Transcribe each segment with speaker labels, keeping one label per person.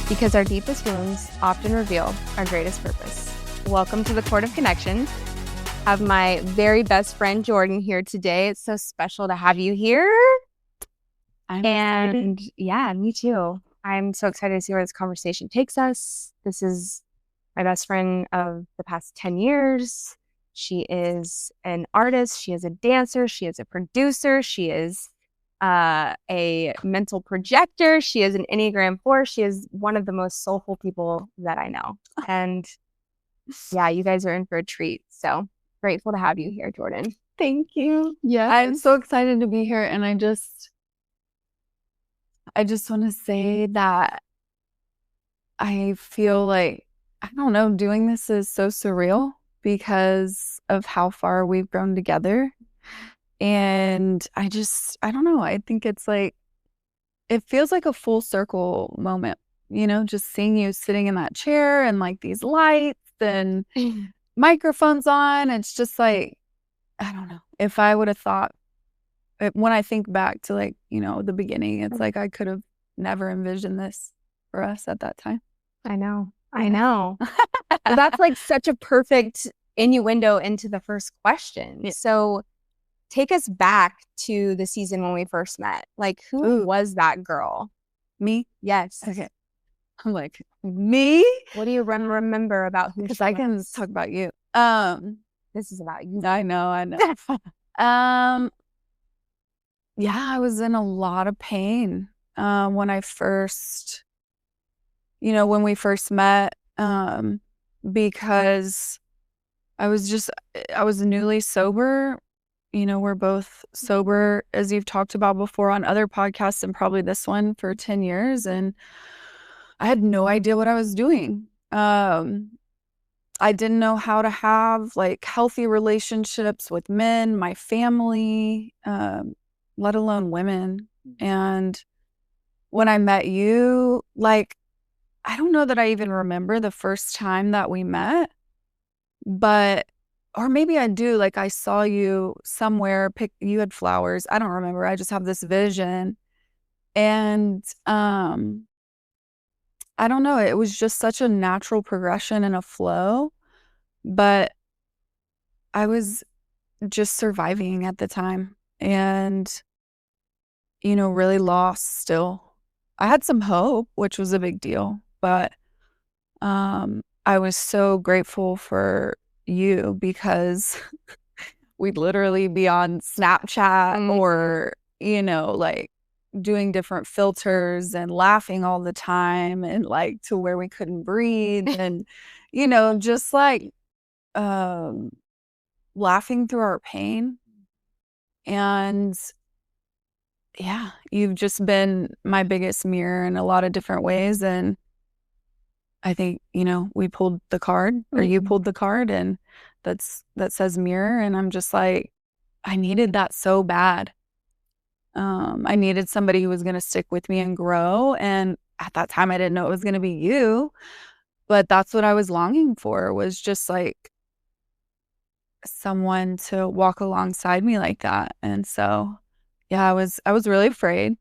Speaker 1: because our deepest wounds often reveal our greatest purpose. Welcome to the Court of Connection. I have my very best friend Jordyn here today. It's so special to have you here. And yeah, me too. I'm so excited to see where this conversation takes us. This is my best friend of the past 10 years. She is an artist. She is a dancer. She is a producer. She is a mental projector. She is an Enneagram 4. She is one of the most soulful people that I know. And yeah, you guys are in for a treat. So grateful to have you here, Jordyn.
Speaker 2: Thank you. Yeah, I'm so excited to be here. And I just want to say that I feel like, I don't know, doing this is so surreal because of how far we've grown together. And I don't know. I think it's like, it feels like a full circle moment, just seeing you sitting in that chair and like these lights and microphones on. It's just like, I don't know. If I would have thought, when I think back to like, the beginning, it's like I could have never envisioned this for us at that time.
Speaker 1: I know. That's like such a perfect innuendo into the first question. Yeah. So take us back to the season when we first met. Like, who was that girl?
Speaker 2: Me?
Speaker 1: Yes.
Speaker 2: Okay. I'm like, me?
Speaker 1: What do you remember about who?
Speaker 2: Because I can talk about you.
Speaker 1: This is about you.
Speaker 2: I know. Yeah, I was in a lot of pain when I first, when we first met, because I was newly sober. We're both sober, as you've talked about before on other podcasts and probably this one, for 10 years. And I had no idea what I was doing. I didn't know how to have like healthy relationships with men, my family, let alone women. And when I met you, like, I don't know that I even remember the first time that we met, or maybe I do. Like, I saw you somewhere, you had flowers. I don't remember. I just have this vision. And I don't know. It was just such a natural progression and a flow. But I was just surviving at the time and, really lost still. I had some hope, which was a big deal. But I was so grateful for you because we'd literally be on Snapchat or, like doing different filters and laughing all the time and like to where we couldn't breathe and, just like laughing through our pain. And yeah, you've just been my biggest mirror in a lot of different ways. And I think, we pulled the card or you pulled the card and that says mirror. And I'm just like, I needed that so bad. I needed somebody who was going to stick with me and grow. And at that time, I didn't know it was going to be you, but that's what I was longing for, was just like someone to walk alongside me like that. And so, yeah, I was really afraid.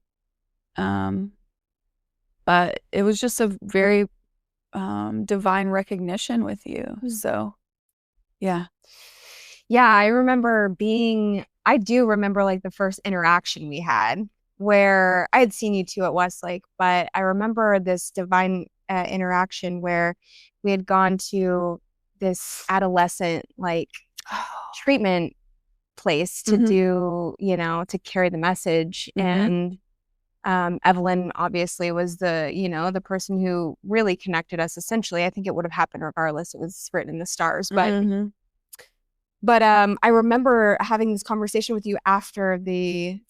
Speaker 2: But it was just a very divine recognition with you. So, yeah.
Speaker 1: Yeah, I do remember like the first interaction we had where I had seen you two at Westlake, but I remember this divine interaction where we had gone to this adolescent like treatment place to do, to carry the message. And Evelyn obviously was the person who really connected us. Essentially, I think it would have happened regardless. It was written in the stars. But I remember having this conversation with you after the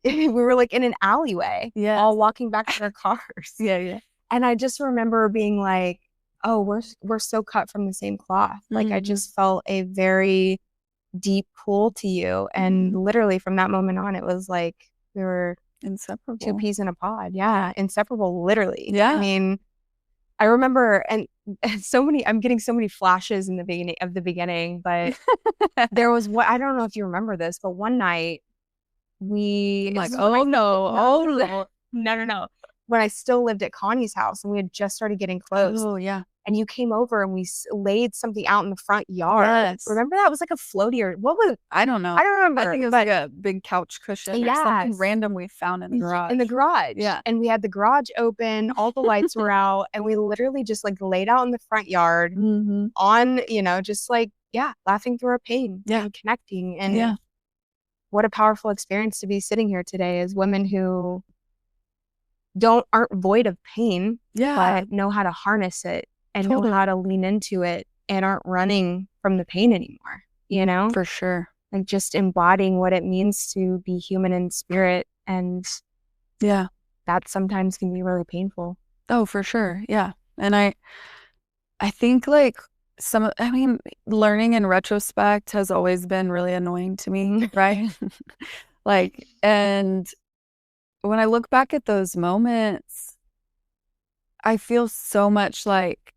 Speaker 1: we were like in an alleyway, all walking back to our cars.
Speaker 2: Yeah.
Speaker 1: And I just remember being like, oh, we're so cut from the same cloth. Like, I just felt a very deep pull to you. And literally from that moment on, it was like we were
Speaker 2: inseparable.
Speaker 1: Two peas in a pod. Yeah. Inseparable, literally.
Speaker 2: Yeah.
Speaker 1: I mean, I remember, and I'm getting so many flashes in the beginning, but there was I don't know if you remember this, but one night
Speaker 2: no.
Speaker 1: No. when I still lived at Connie's house and we had just started getting close.
Speaker 2: Oh, yeah.
Speaker 1: And you came over and we laid something out in the front yard.
Speaker 2: Yes.
Speaker 1: Remember that? It was like a floaty or what was it?
Speaker 2: I don't know.
Speaker 1: I don't remember.
Speaker 2: I think it was like a big couch cushion or something random we found in the garage.
Speaker 1: In the garage.
Speaker 2: Yeah.
Speaker 1: And we had the garage open, all the lights were out, and we literally just like laid out in the front yard on, just like, laughing through our pain and connecting. And what a powerful experience to be sitting here today as women who aren't void of pain, but know how to harness it and know how to lean into it and aren't running from the pain anymore,
Speaker 2: For sure.
Speaker 1: Like just embodying what it means to be human in spirit. And that sometimes can be really painful.
Speaker 2: Oh, for sure. Yeah. And I think like learning in retrospect has always been really annoying to me, right? Like, and when I look back at those moments, I feel so much like,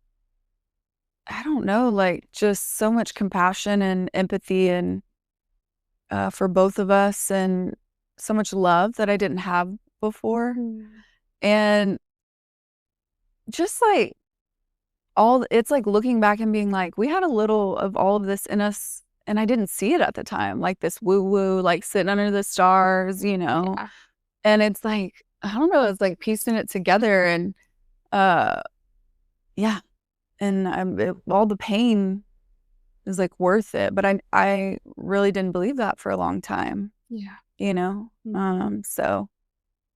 Speaker 2: I don't know, like just so much compassion and empathy and for both of us, and so much love that I didn't have before. And just like it's like looking back and being like, we had a little of all of this in us and I didn't see it at the time, like this woo woo, like sitting under the stars, and it's like, I don't know, it's like piecing it together. And and all the pain is like worth it, but I really didn't believe that for a long time. So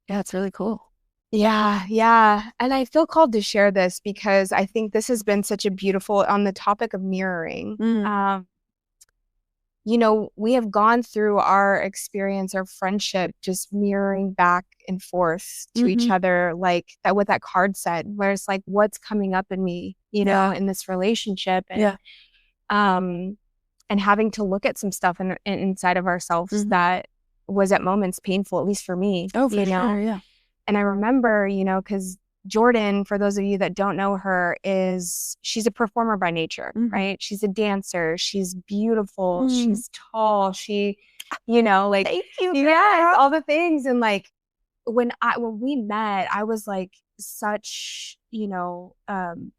Speaker 2: it's really cool.
Speaker 1: Yeah. And I feel called to share this because I think this has been such a beautiful, on the topic of mirroring. We have gone through our experience, our friendship, just mirroring back and forth to each other, like that, what that card said, where it's like, what's coming up in me, in this relationship. And, and having to look at some stuff inside of ourselves that was at moments painful, at least for me.
Speaker 2: Oh, for sure. Yeah.
Speaker 1: And I remember, because Jordyn, for those of you that don't know her, she's a performer by nature, right? She's a dancer. She's beautiful. She's tall. She, like,
Speaker 2: thank you,
Speaker 1: yes, all the things. And like, when we met, I was like such, and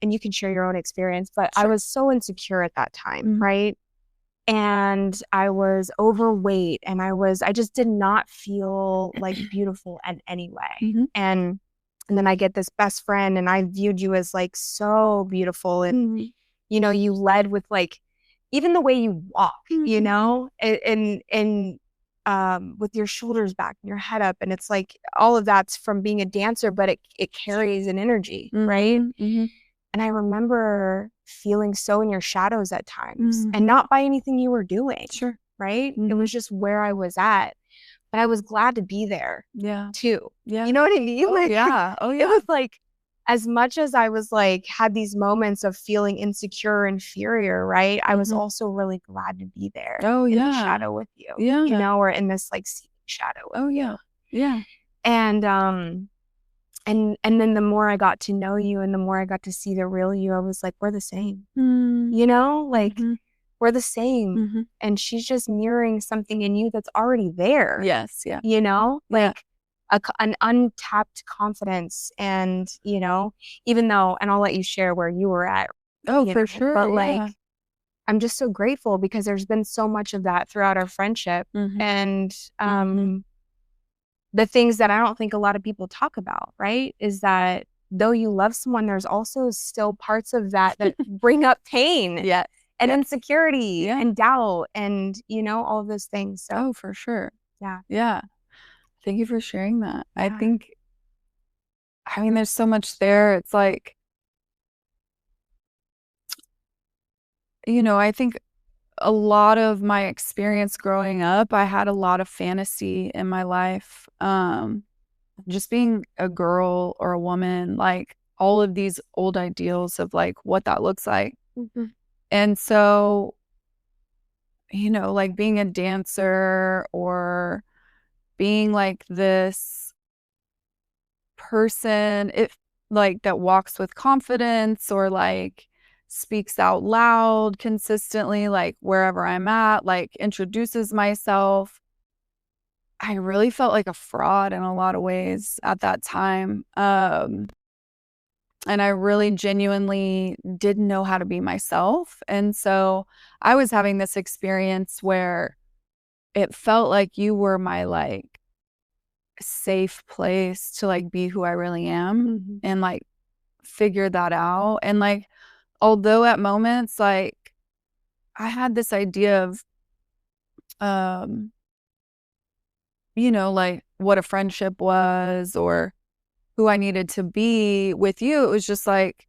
Speaker 1: you can share your own experience, but I was so insecure at that time, right? And I was overweight and I just did not feel like beautiful in any way. And then I get this best friend and I viewed you as like so beautiful. And, you led with like, even the way you walk, and with your shoulders back and your head up. And it's like, all of that's from being a dancer, but it carries an energy, right? And I remember feeling so in your shadows at times and not by anything you were doing.
Speaker 2: Sure.
Speaker 1: Right? It was just where I was at. But I was glad to be there.
Speaker 2: Yeah.
Speaker 1: Too.
Speaker 2: Yeah.
Speaker 1: You know what I mean?
Speaker 2: Oh,
Speaker 1: like,
Speaker 2: yeah. Oh, yeah.
Speaker 1: It was like, as much as I was like, had these moments of feeling insecure, inferior, right? I was also really glad to be there.
Speaker 2: Oh,
Speaker 1: in
Speaker 2: yeah.
Speaker 1: the shadow with you.
Speaker 2: Yeah.
Speaker 1: Or in this like shadow with
Speaker 2: you. Yeah.
Speaker 1: And then the more I got to know you and the more I got to see the real you, I was like, we're the same. Like we're the same. And she's just mirroring something in you that's already there.
Speaker 2: Yes. Yeah.
Speaker 1: Like an untapped confidence. And, even though, and I'll let you share where you were at.
Speaker 2: Oh, for sure.
Speaker 1: But like, I'm just so grateful because there's been so much of that throughout our friendship. And, the things that I don't think a lot of people talk about, right? Is that though you love someone, there's also still parts of that bring up pain and insecurity and doubt and, all of those things. So,
Speaker 2: oh, for sure.
Speaker 1: Yeah.
Speaker 2: Yeah. Thank you for sharing that. I think, there's so much there. It's like, I think a lot of my experience growing up, I had a lot of fantasy in my life. Just being a girl or a woman, like all of these old ideals of like what that looks like. And so, like being a dancer or being like this person, like that walks with confidence or like speaks out loud consistently, like wherever I'm at, like introduces myself. I really felt like a fraud in a lot of ways at that time. And I really genuinely didn't know how to be myself. And so I was having this experience where it felt like you were my like safe place to like be who I really am and like figure that out. And like, although at moments like I had this idea of, um, like what a friendship was or who I needed to be with you, it was just like,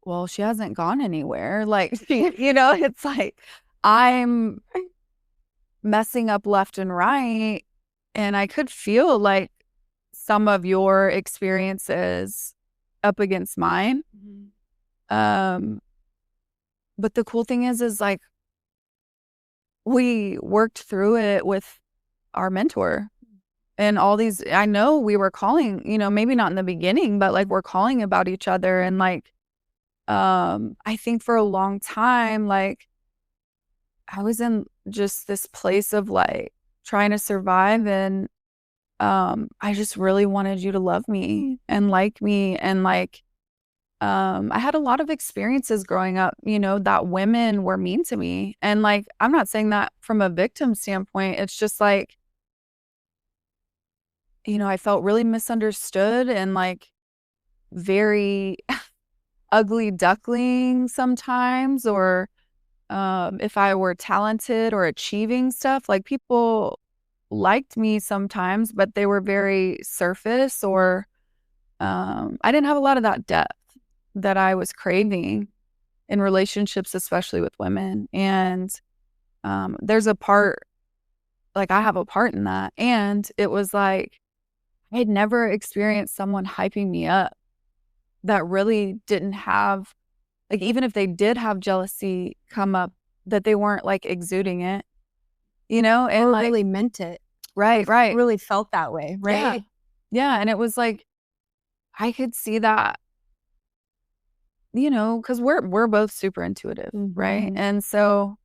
Speaker 2: well, she hasn't gone anywhere. Like, it's like I'm messing up left and right. And I could feel like some of your experiences up against mine. Um, but the cool thing is like we worked through it with our mentor and all these, I know we were calling, maybe not in the beginning, but like we're calling about each other. And like, I think for a long time, like I was in just this place of like trying to survive. And I just really wanted you to love me and like me. And like, I had a lot of experiences growing up, that women were mean to me. And like, I'm not saying that from a victim standpoint. It's just like, I felt really misunderstood and like very ugly duckling sometimes, or if I were talented or achieving stuff, like people liked me sometimes, but they were very surface, or I didn't have a lot of that depth that I was craving in relationships, especially with women. And there's a part, like I have a part in that. And it was like, I had never experienced someone hyping me up that really didn't have, like, even if they did have jealousy come up, that they weren't like exuding it, and
Speaker 1: or
Speaker 2: like,
Speaker 1: really meant it.
Speaker 2: right.
Speaker 1: Really felt that way, right?
Speaker 2: Yeah. And it was like, I could see that, because we're both super intuitive, right? And so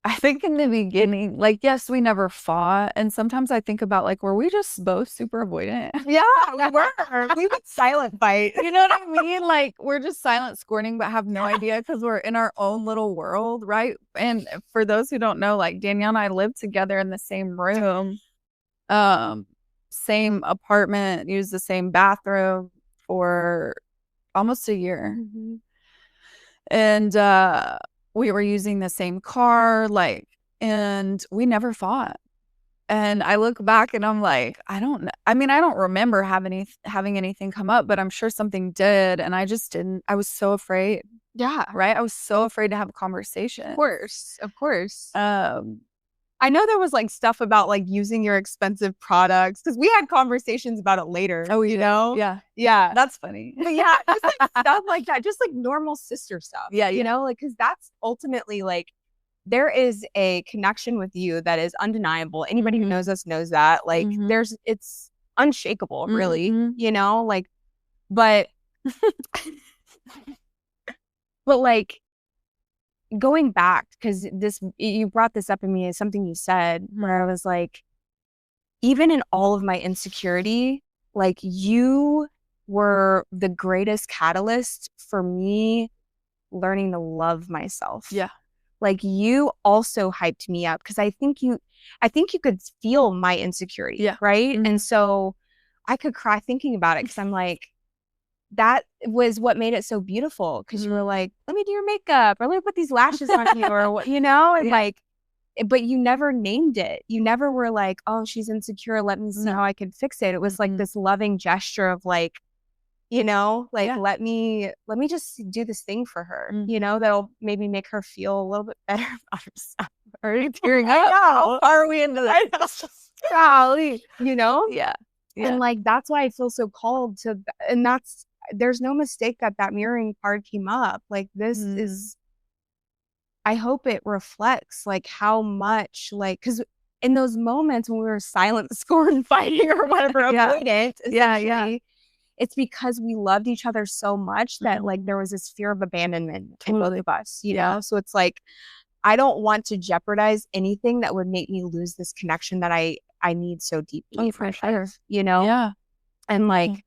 Speaker 2: I think in the beginning, like, yes, we never fought. And sometimes I think about like, were we just both super avoidant?
Speaker 1: Yeah, we were. We would silent fight.
Speaker 2: You know what I mean? Like, we're just silent scorning, but have no idea because we're in our own little world, right? And for those who don't know, like Danielle and I lived together in the same room, same apartment, used the same bathroom for almost a year. And we were using the same car, like, and we never fought. And I look back and I'm like, I don't know. I mean, I don't remember having anything come up, but I'm sure something did. And I just didn't. I was so afraid.
Speaker 1: Yeah.
Speaker 2: Right. I was so afraid to have a conversation.
Speaker 1: Of course. I know there was like stuff about like using your expensive products because we had conversations about it later.
Speaker 2: Oh,
Speaker 1: Yeah.
Speaker 2: That's funny.
Speaker 1: But yeah, just like stuff like that, just like normal sister stuff.
Speaker 2: Yeah.
Speaker 1: Like, because that's ultimately like, there is a connection with you that is undeniable. Anybody who knows us knows that. Like, it's unshakable, really, like, but, but like, going back, because you brought this up in me as something you said, where I was like, even in all of my insecurity, like, you were the greatest catalyst for me learning to love myself.
Speaker 2: Yeah.
Speaker 1: Like, you also hyped me up because I think you could feel my insecurity.
Speaker 2: Yeah.
Speaker 1: Right. And so I could cry thinking about it because I'm like, that was what made it so beautiful. Because you were like, let me do your makeup, or let me put these lashes on you, or what, and like, but you never named it. You never were like, oh, she's insecure, let me see how I can fix it. It was like this loving gesture of like, let me just do this thing for her, that'll maybe make her feel a little bit better about herself.
Speaker 2: Already tearing up.
Speaker 1: How
Speaker 2: far are we into that? Golly.
Speaker 1: Yeah. And like, that's why I feel so called to, and there's no mistake that mirroring card came up. Like, this is, I hope it reflects like how much, like, because in those moments when we were silent scorn fighting or whatever, avoidant, it's because we loved each other so much that like there was this fear of abandonment in both of us, so it's like, I don't want to jeopardize anything that would make me lose this connection that I need so deeply in my life, you know?
Speaker 2: Yeah.
Speaker 1: And like,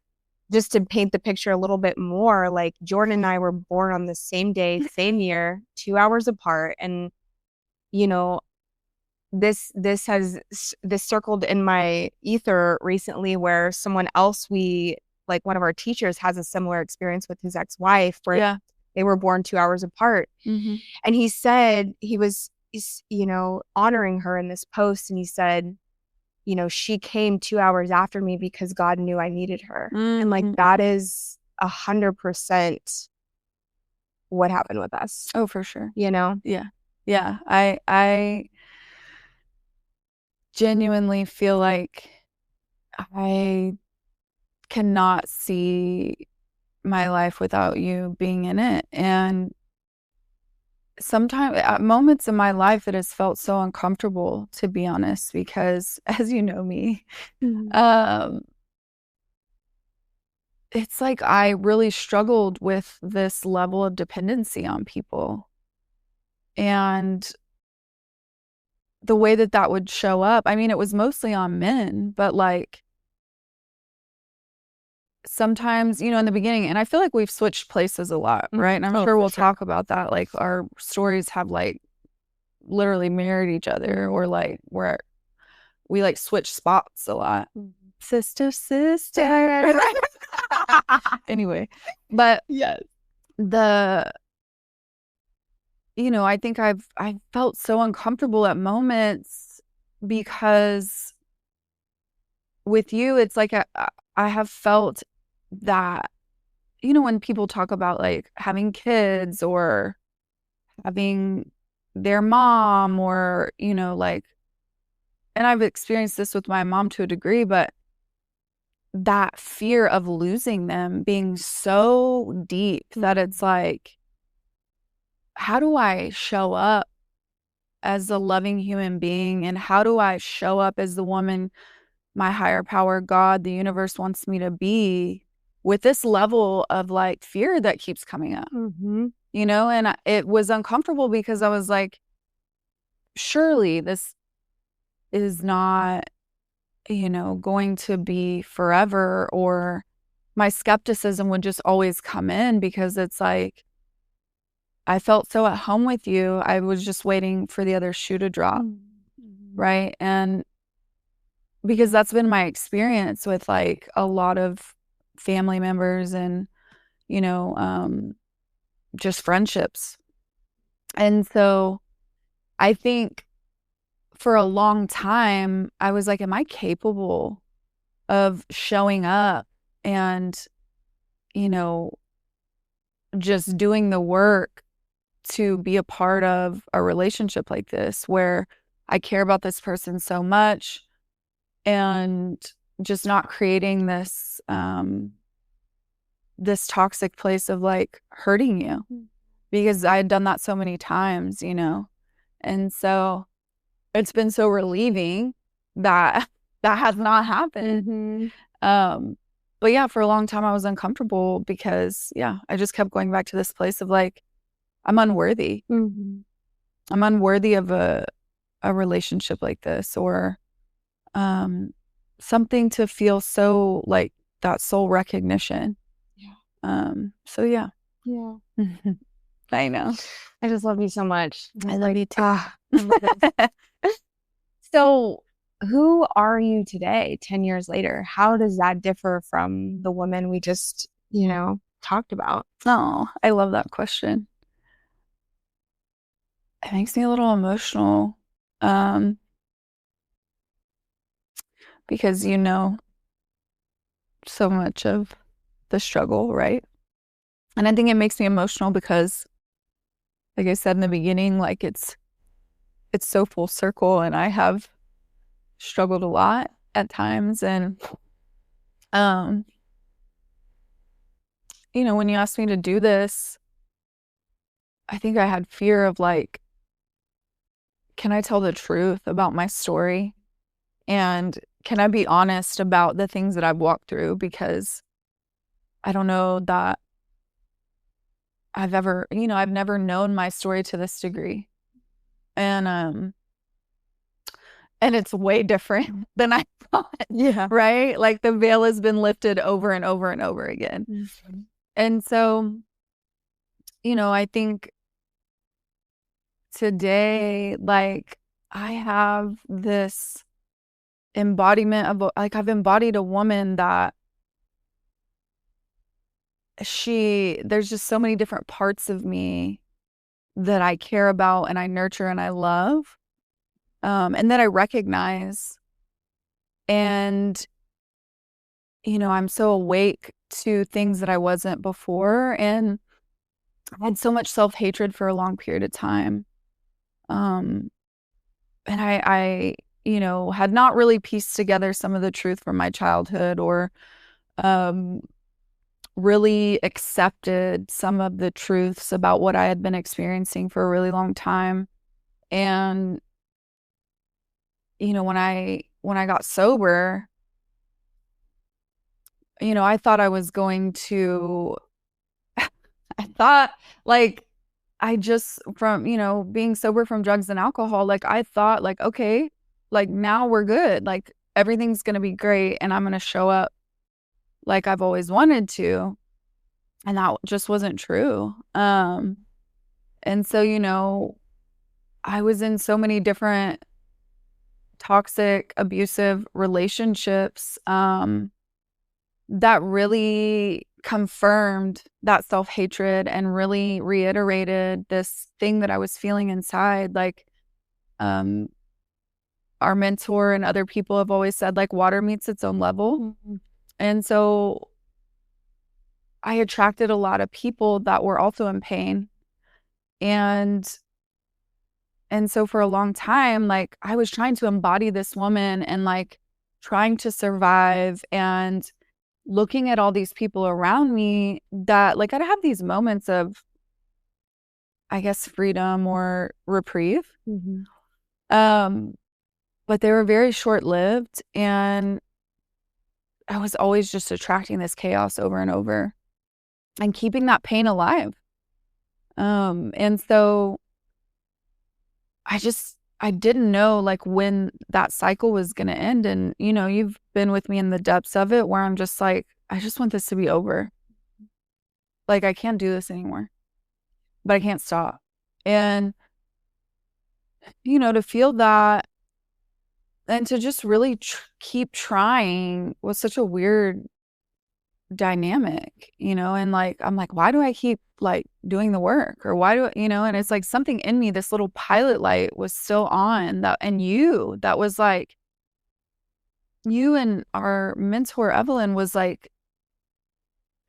Speaker 1: just to paint the picture a little bit more, like Jordyn and I were born on the same day, same year, 2 hours apart. And, you know, this circled in my ether recently where someone else like one of our teachers has a similar experience with his ex-wife where they were born 2 hours apart.
Speaker 2: Mm-hmm.
Speaker 1: And he said he's honoring her in this post. And he said, she came 2 hours after me because God knew I needed her. Mm-hmm. And like, that is 100% what happened with us.
Speaker 2: Oh, for sure.
Speaker 1: Yeah.
Speaker 2: Yeah. I genuinely feel like I cannot see my life without you being in it. And sometimes at moments in my life, it has felt so uncomfortable, to be honest, because as you know me, it's like I really struggled with this level of dependency on people. And the way that would show up, I mean, it was mostly on men, but like sometimes, in the beginning, and I feel like we've switched places a lot, right? And I'm sure we'll talk about that. Like our stories have like literally married each other, or like where we like switch spots a lot. Sister. Anyway, but
Speaker 1: yes,
Speaker 2: I think I felt so uncomfortable at moments because with you, it's like I have felt that, when people talk about like having kids or having their mom or, like, and I've experienced this with my mom to a degree, but that fear of losing them being so deep that it's like, how do I show up as a loving human being? And how do I show up as the woman my higher power, God, the universe wants me to be, with this level of like fear that keeps coming up?
Speaker 1: Mm-hmm.
Speaker 2: And it was uncomfortable because I was like, surely this is not, going to be forever. Or my skepticism would just always come in because it's like, I felt so at home with you. I was just waiting for the other shoe to drop. Mm-hmm. Right. And because that's been my experience with like a lot of family members and, just friendships. And so I think for a long time, I was like, am I capable of showing up and, just doing the work to be a part of a relationship like this where I care about this person so much and just not creating this this toxic place of like hurting you, because I had done that so many times, and so it's been so relieving that that has not happened. Mm-hmm. But yeah, for a long time I was uncomfortable because I just kept going back to this place of like, I'm unworthy. Mm-hmm. I'm unworthy of a relationship like this, or something to feel so like that soul recognition. So yeah. I know.
Speaker 1: I just love you so much.
Speaker 2: I love you too.
Speaker 1: So who are you today, 10 years later? How does that differ from the woman we just, talked about?
Speaker 2: Oh, I love that question. It makes me a little emotional. Because so much of the struggle, right? And I think it makes me emotional because, like I said in the beginning, like it's so full circle, and I have struggled a lot at times. And when you asked me to do this, I think I had fear of like, can I tell the truth about my story? And can I be honest about the things that I've walked through? Because I don't know that I've never known my story to this degree. And and it's way different than I thought.
Speaker 1: Yeah.
Speaker 2: Right? Like the veil has been lifted over and over and over again.
Speaker 1: Mhm.
Speaker 2: And so, I think today, like, I have this embodiment of like, I've embodied a woman that there's just so many different parts of me that I care about and I nurture and I love, and that I recognize. And, I'm so awake to things that I wasn't before. And I had so much self-hatred for a long period of time. Um, and I had not really pieced together some of the truth from my childhood, or um, really accepted some of the truths about what I had been experiencing for a really long time. And, when I got sober, I thought I was going to I thought, like, I just from, being sober from drugs and alcohol, like, I thought, like, "Okay, like, now we're good, like, everything's gonna be great, and I'm gonna show up like I've always wanted to," and that just wasn't true. And so, I was in so many different toxic, abusive relationships, that really confirmed that self-hatred and really reiterated this thing that I was feeling inside. Like, um, our mentor and other people have always said, like, water meets its own level.
Speaker 1: Mhm.
Speaker 2: And so I attracted a lot of people that were also in pain. And and so for a long time, like, I was trying to embody this woman and, like, trying to survive, and looking at all these people around me that, like, I'd have these moments of, I guess, freedom or reprieve.
Speaker 1: Mhm.
Speaker 2: Um, but they were very short-lived, and I was always just attracting this chaos over and over and keeping that pain alive. And so I didn't know, like, when that cycle was gonna end. And, you've been with me in the depths of it, where I'm just like, "I just want this to be over. Like, I can't do this anymore, but I can't stop." And, to feel that and to just really keep trying was such a weird dynamic, and, like, I'm like, "Why do I keep, like, doing the work?" Or why do and it's like something in me, this little pilot light was still on, that was like, you and our mentor, Evelyn, was like,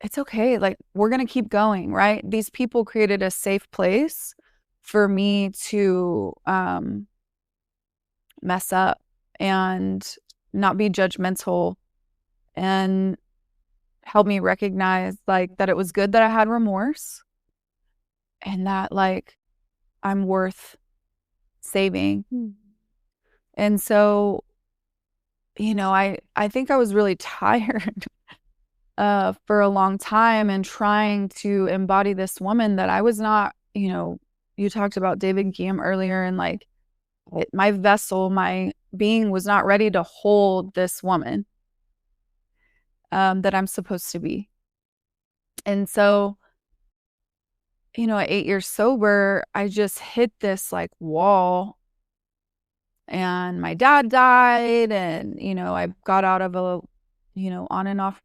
Speaker 2: "It's okay, like, we're gonna keep going," right? These people created a safe place for me to, mess up and not be judgmental, and help me recognize, like, that it was good that I had remorse, and that, like, I'm worth saving.
Speaker 1: Mhm.
Speaker 2: And so, I think I was really tired for a long time, and trying to embody this woman that I was not. You talked about David Guillaume earlier, and, like, my vessel, my being was not ready to hold this woman, that I'm supposed to be. And so, at 8 years sober, I just hit this, like, wall, and my dad died, and, I got out of a, on and off,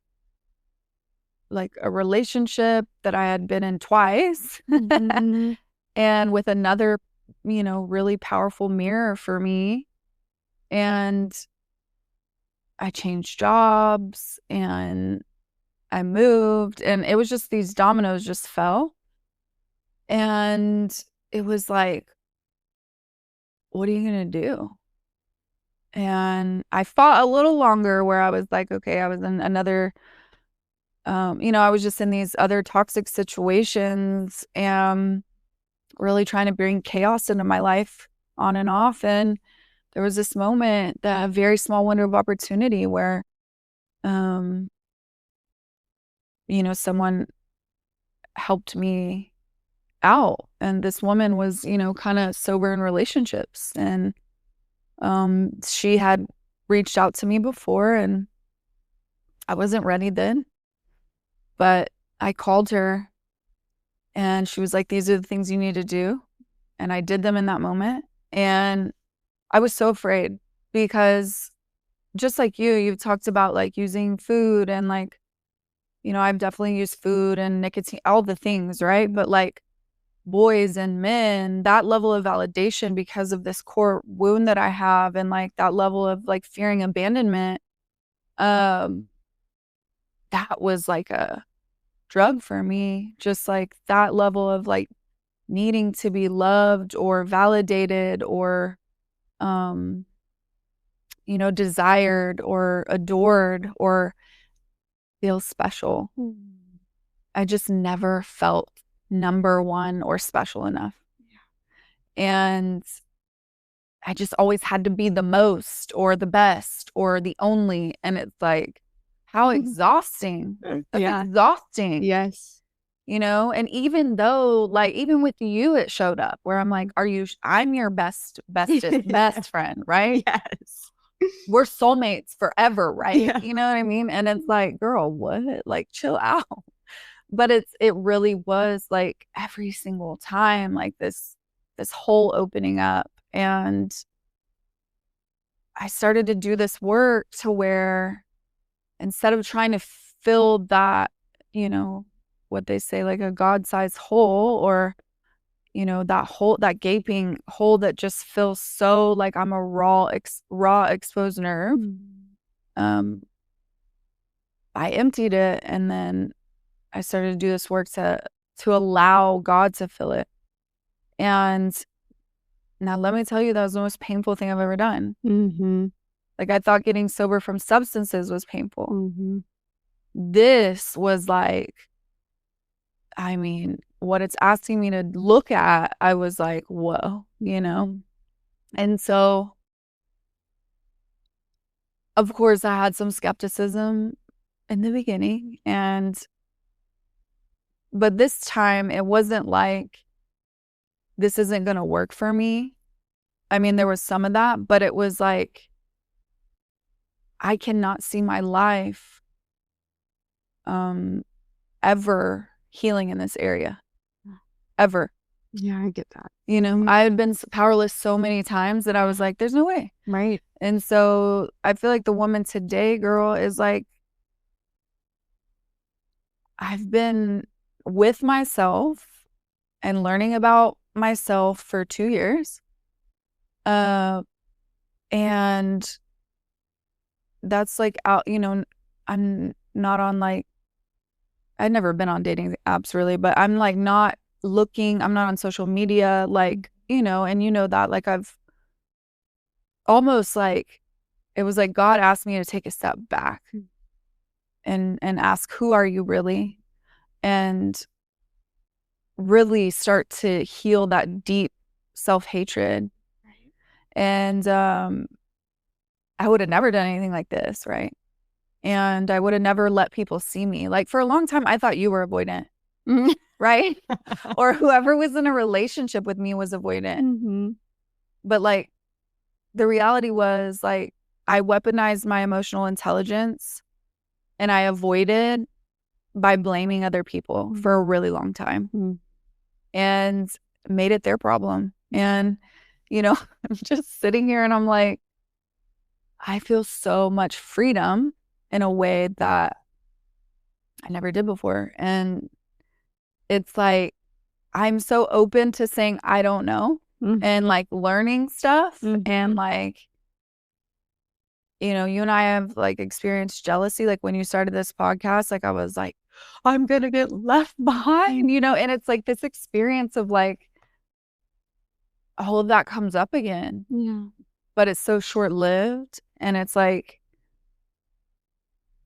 Speaker 2: like, a relationship that I had been in twice,
Speaker 1: Mhm.
Speaker 2: and with another, really powerful mirror for me. And I changed jobs, and I moved, and it was just these dominoes just fell. And it was like, "What are you gonna do?" And I fought a little longer, where I was like, okay, I was in another, I was just in these other toxic situations, and really trying to bring chaos into my life on and off. And there was this moment, that a very small window of opportunity, where, someone helped me out. And this woman was, you know, kind of sober in relationships. And she had reached out to me before, and I wasn't ready then. But I called her, and she was like, these are the things you need to do. And I did them in that moment. And I was so afraid because just like you've talked about like using food and like, you know, I've definitely used food and nicotine, all the things, right? But like boys and men, that level of validation because of this core wound that I have, and like that level of like fearing abandonment, that was like a drug for me. Just like that level of like needing to be loved or validated or, you know, desired or adored or feel special. I just never felt number one or special enough. And I just always had to be the most or the best or the only. And it's like, how exhausting. That's exhausting.
Speaker 1: Yes.
Speaker 2: You know, and even though, like, even with you, it showed up where I'm like, I'm your best friend, right?
Speaker 1: Yes.
Speaker 2: We're soulmates forever, right?
Speaker 1: Yeah.
Speaker 2: You know what I mean? And it's like, girl, what? Like, chill out. But it really was like every single time, like this whole opening up. And I started to do this work to where instead of trying to fill that, you know, what they say, like a God-sized hole, or, you know, that gaping hole that just feels so like I'm a raw exposed nerve. I emptied it, and then I started to do this work to allow God to fill it. And now let me tell you, that was the most painful thing I've ever done. Like, I thought getting sober from substances was painful. This was like, I mean, what it's asking me to look at, I was like, whoa, you know? And so, of course, I had some skepticism in the beginning. But this time, it wasn't like, this isn't going to work for me. I mean, there was some of that, but it was like, I cannot see my life ever healing in this area. Ever.
Speaker 1: Yeah, I get that.
Speaker 2: You know, I had been powerless so many times that I was like, there's no way.
Speaker 1: Right.
Speaker 2: And so I feel like the woman today, girl, is like, I've been with myself and learning about myself for 2 years. And that's like out, you know, I'm not on like, I'd never been on dating apps really, but I'm like not looking, I'm not on social media, like, you know, and you know that, like, I've almost like, it was like God asked me to take a step back and ask, who are you really? And really start to heal that deep self-hatred.
Speaker 1: Right.
Speaker 2: And I would have never done anything like this, right? And I would have never let people see me. Like, for a long time, I thought you were avoidant, right? Or whoever was in a relationship with me was avoidant. But like, the reality was like, I weaponized my emotional intelligence and I avoided by blaming other people for a really long time and made it their problem. And, you know, I'm just sitting here and I'm like, I feel so much freedom in a way that I never did before. And it's like, I'm so open to saying, I don't know, and like learning stuff. And like, you know, you and I have like experienced jealousy. Like, when you started this podcast, like I was like, I'm going to get left behind, you know? And it's like this experience of like, all of that comes up again.
Speaker 1: Yeah.
Speaker 2: But it's so short-lived. And it's like,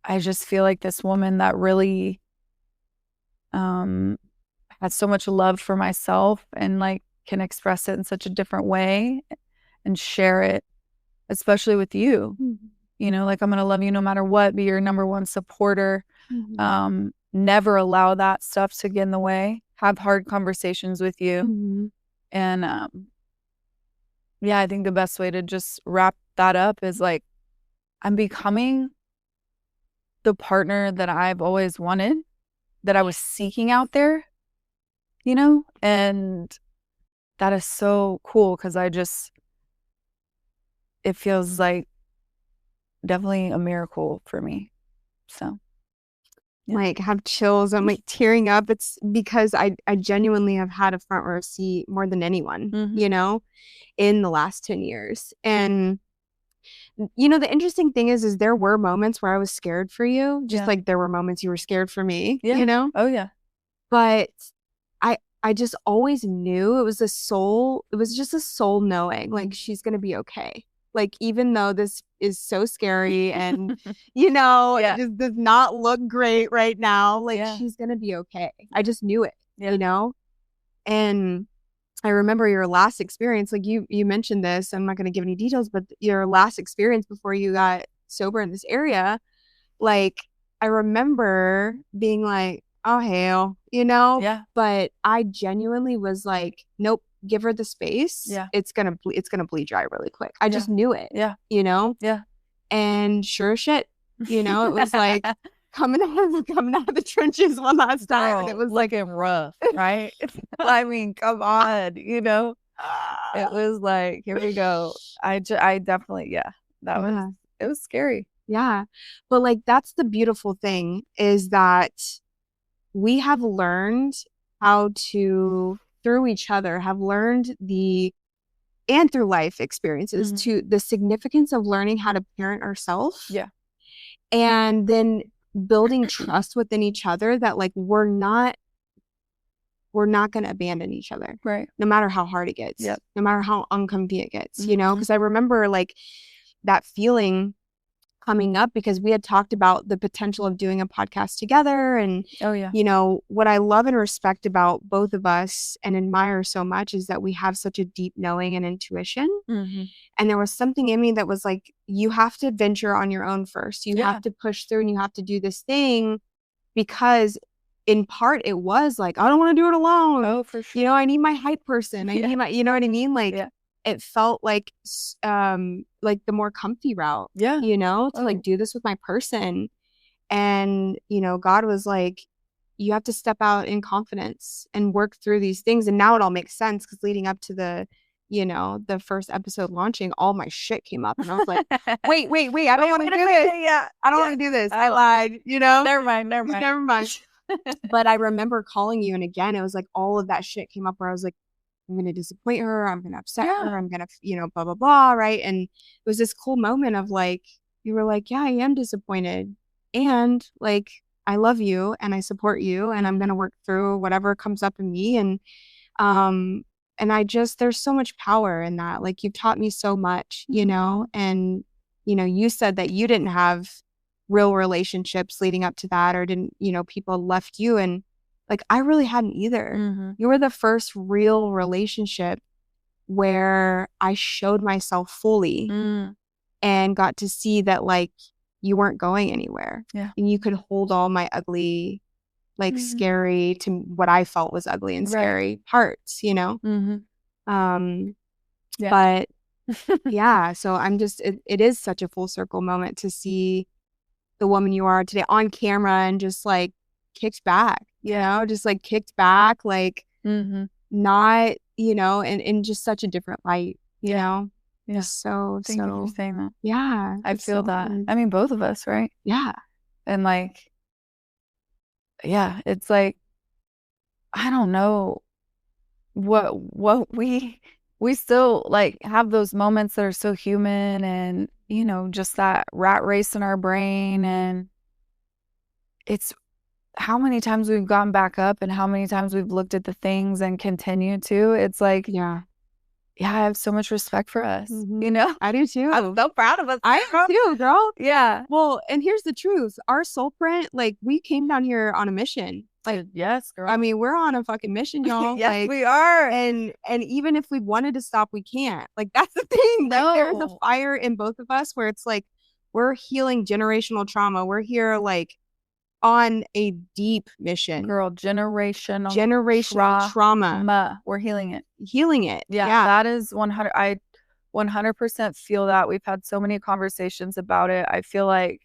Speaker 2: I just feel like this woman that really had so much love for myself and like can express it in such a different way and share it, especially with you. You know, like, I'm going to love you no matter what, be your number one supporter. Never allow that stuff to get in the way. have hard conversations with you.
Speaker 1: Mm-hmm.
Speaker 2: And yeah, I think the best way to just wrap that up is like, I'm becoming the partner that I've always wanted, that I was seeking out there, you know? And that is so cool because it feels like definitely a miracle for me. So, yeah.
Speaker 1: Like have chills. I'm like tearing up. It's because I genuinely have had a front row seat more than anyone, you know, in the last 10 years. And you know, the interesting thing is there were moments where I was scared for you, just like there were moments you were scared for me, you know?
Speaker 2: Oh, yeah.
Speaker 1: But I just always knew it was just a soul knowing like she's gonna be okay. Like even though this is so scary and you know, it just does not look great right now, like she's gonna be okay. I just knew it, you know? And I remember your last experience, like you mentioned this, I'm not gonna give any details, but your last experience before you got sober in this area, like I remember being like, oh hell, you know?
Speaker 2: Yeah.
Speaker 1: But I genuinely was like, nope, give her the space.
Speaker 2: Yeah.
Speaker 1: It's gonna bleed dry really quick. I just knew it.
Speaker 2: Yeah.
Speaker 1: You know?
Speaker 2: Yeah.
Speaker 1: And sure as shit, you know, it was like coming out of the trenches one last time. And it was
Speaker 2: looking rough, right? I mean, come on, you know? It was like, here we go. I definitely, it was scary.
Speaker 1: Yeah. But like, that's the beautiful thing is that we have learned how to, through each other, have learned and through life experiences to the significance of learning how to parent ourselves.
Speaker 2: Yeah.
Speaker 1: And then building trust within each other that like, we're not going to abandon each other.
Speaker 2: Right.
Speaker 1: No matter how hard it gets.
Speaker 2: Yep.
Speaker 1: No matter how uncomfy it gets, you know? Because I remember like that feeling coming up because we had talked about the potential of doing a podcast together. And, you know, what I love and respect about both of us and admire so much is that we have such a deep knowing and intuition. And there was something in me that was like, you have to venture on your own first. You have to push through and you have to do this thing because in part it was like, I don't want to do it alone.
Speaker 2: Oh, for sure.
Speaker 1: You know, I need my hype person. I need my, you know what I mean? Like, it felt like the more comfy route, you know, to like do this with my person. And, you know, God was like, you have to step out in confidence and work through these things. And now it all makes sense because leading up to the, you know, the first episode launching, all my shit came up. And I was like, wait, I don't want to do this. I don't want to do this. I lied, you know?
Speaker 2: Never mind.
Speaker 1: But I remember calling you. And again, it was like all of that shit came up where I was like, I'm going to disappoint her. I'm going to upset her. I'm going to, you know, blah, blah, blah. Right. And it was this cool moment of like, you were like, yeah, I am disappointed. And like, I love you and I support you and I'm going to work through whatever comes up in me. And there's so much power in that. Like you've taught me so much, you know, and, you know, you said that you didn't have real relationships leading up to that or didn't, you know, people left you. And like, I really hadn't either. You were the first real relationship where I showed myself fully and got to see that like you weren't going anywhere.
Speaker 2: Yeah.
Speaker 1: And you could hold all my ugly, like scary to what I felt was ugly and scary parts, you know? But yeah, so I'm just, it is such a full circle moment to see the woman you are today on camera and just like kicked back, you know, just like kicked back, like not, you know, in just such a different light, you know?
Speaker 2: Yeah.
Speaker 1: So,
Speaker 2: Thank you for saying that.
Speaker 1: Yeah.
Speaker 2: I feel that. I mean, both of us, right?
Speaker 1: Yeah.
Speaker 2: And like, yeah, it's like, I don't know what we still like have those moments that are so human and, you know, just that rat race in our brain. And it's how many times we've gone back up and how many times we've looked at the things and continue to. It's like, yeah, I have so much respect for us. You know,
Speaker 1: I do too.
Speaker 2: I'm so proud of us.
Speaker 1: I am too, girl.
Speaker 2: Yeah.
Speaker 1: Well, and here's the truth. Our soul print, like we came down here on a mission. Like,
Speaker 2: yes, girl.
Speaker 1: I mean, we're on a fucking mission, y'all.
Speaker 2: Yes,
Speaker 1: like,
Speaker 2: we are.
Speaker 1: And even if we wanted to stop, we can't. Like, that's the thing.
Speaker 2: No.
Speaker 1: Like, there's a fire in both of us where it's like, we're healing generational trauma. We're here like on a deep mission.
Speaker 2: Girl, generational
Speaker 1: trauma.
Speaker 2: We're healing it.
Speaker 1: Yeah.
Speaker 2: That is 100. I 100% feel that. We've had so many conversations about it. I feel like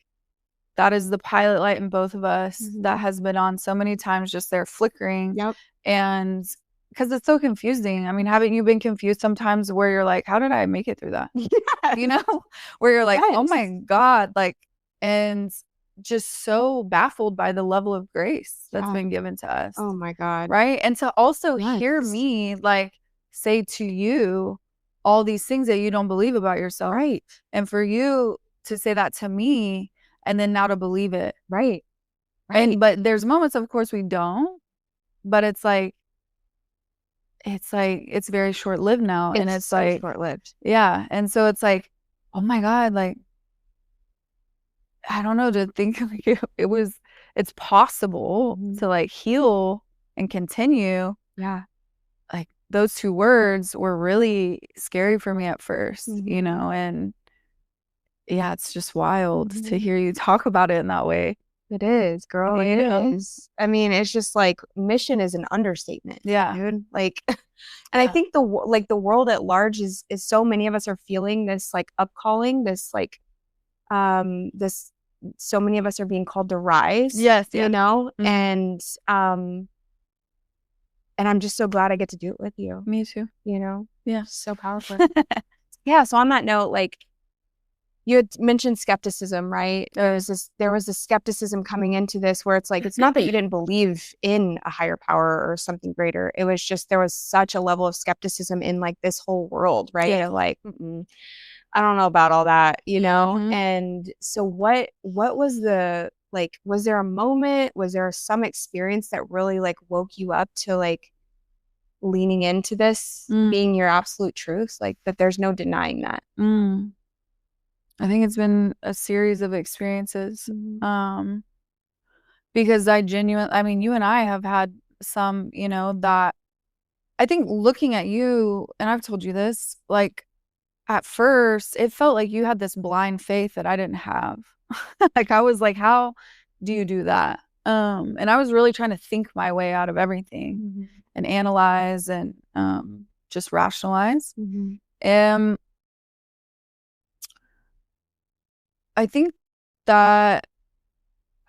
Speaker 2: that is the pilot light in both of us that has been on so many times, just there flickering.
Speaker 1: Yep.
Speaker 2: And because it's so confusing. I mean, haven't you been confused sometimes where you're like, how did I make it through that?
Speaker 1: Yes.
Speaker 2: You know, where you're like, oh
Speaker 1: Yes.
Speaker 2: my God, like, and just so baffled by the level of grace that's been given to us.
Speaker 1: Oh my God.
Speaker 2: Right. And to also
Speaker 1: Yes.
Speaker 2: hear me like say to you all these things that you don't believe about yourself.
Speaker 1: Right.
Speaker 2: And for you to say that to me and then now to believe it.
Speaker 1: Right.
Speaker 2: And but there's moments, of course, we don't, but it's very short-lived now. And it's
Speaker 1: so
Speaker 2: like
Speaker 1: short-lived.
Speaker 2: Yeah. And so it's like, oh my God, like I don't know, to think like it's possible to like heal and continue.
Speaker 1: Yeah.
Speaker 2: Like those two words were really scary for me at first, you know, and yeah, it's just wild to hear you talk about it in that way.
Speaker 1: It is, girl.
Speaker 2: You
Speaker 1: It
Speaker 2: know?
Speaker 1: is. I mean, it's just like mission is an understatement.
Speaker 2: Yeah.
Speaker 1: Dude. Like, and I think the world at large is so many of us are feeling this like upcalling, this like, this, so many of us are being called to rise.
Speaker 2: Yes.
Speaker 1: You know, and I'm just so glad I get to do it with you.
Speaker 2: Me too.
Speaker 1: You know?
Speaker 2: Yeah.
Speaker 1: So powerful. Yeah. So on that note, like you had mentioned skepticism, right? There was this skepticism coming into this where it's like, it's not that you didn't believe in a higher power or something greater. It was just, there was such a level of skepticism in like this whole world, right?
Speaker 2: Yeah.
Speaker 1: Like, I don't know about all that, you know? And so what was the, like, was there a moment, was there some experience that really like woke you up to like leaning into this being your absolute truth? Like that there's no denying that.
Speaker 2: I think it's been a series of experiences. Because I mean, you and I have had some, you know, that I think looking at you, and I've told you this, like at first it felt like you had this blind faith that I didn't have. Like I was like, how do you do that? And I was really trying to think my way out of everything and analyze and just rationalize. And I think that,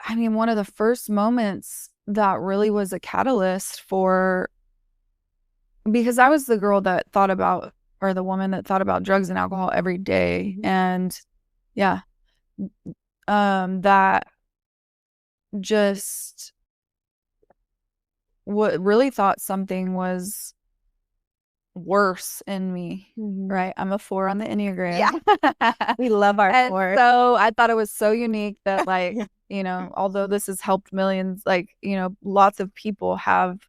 Speaker 2: I mean, one of the first moments that really was a catalyst because I was the girl that thought about, or the woman that thought about drugs and alcohol every day. And yeah, that just what really thought something was worse in me, right? I'm a 4 on the Enneagram.
Speaker 1: Yeah. We love our 4.
Speaker 2: So I thought it was so unique that like, you know, although this has helped millions, like, you know, lots of people have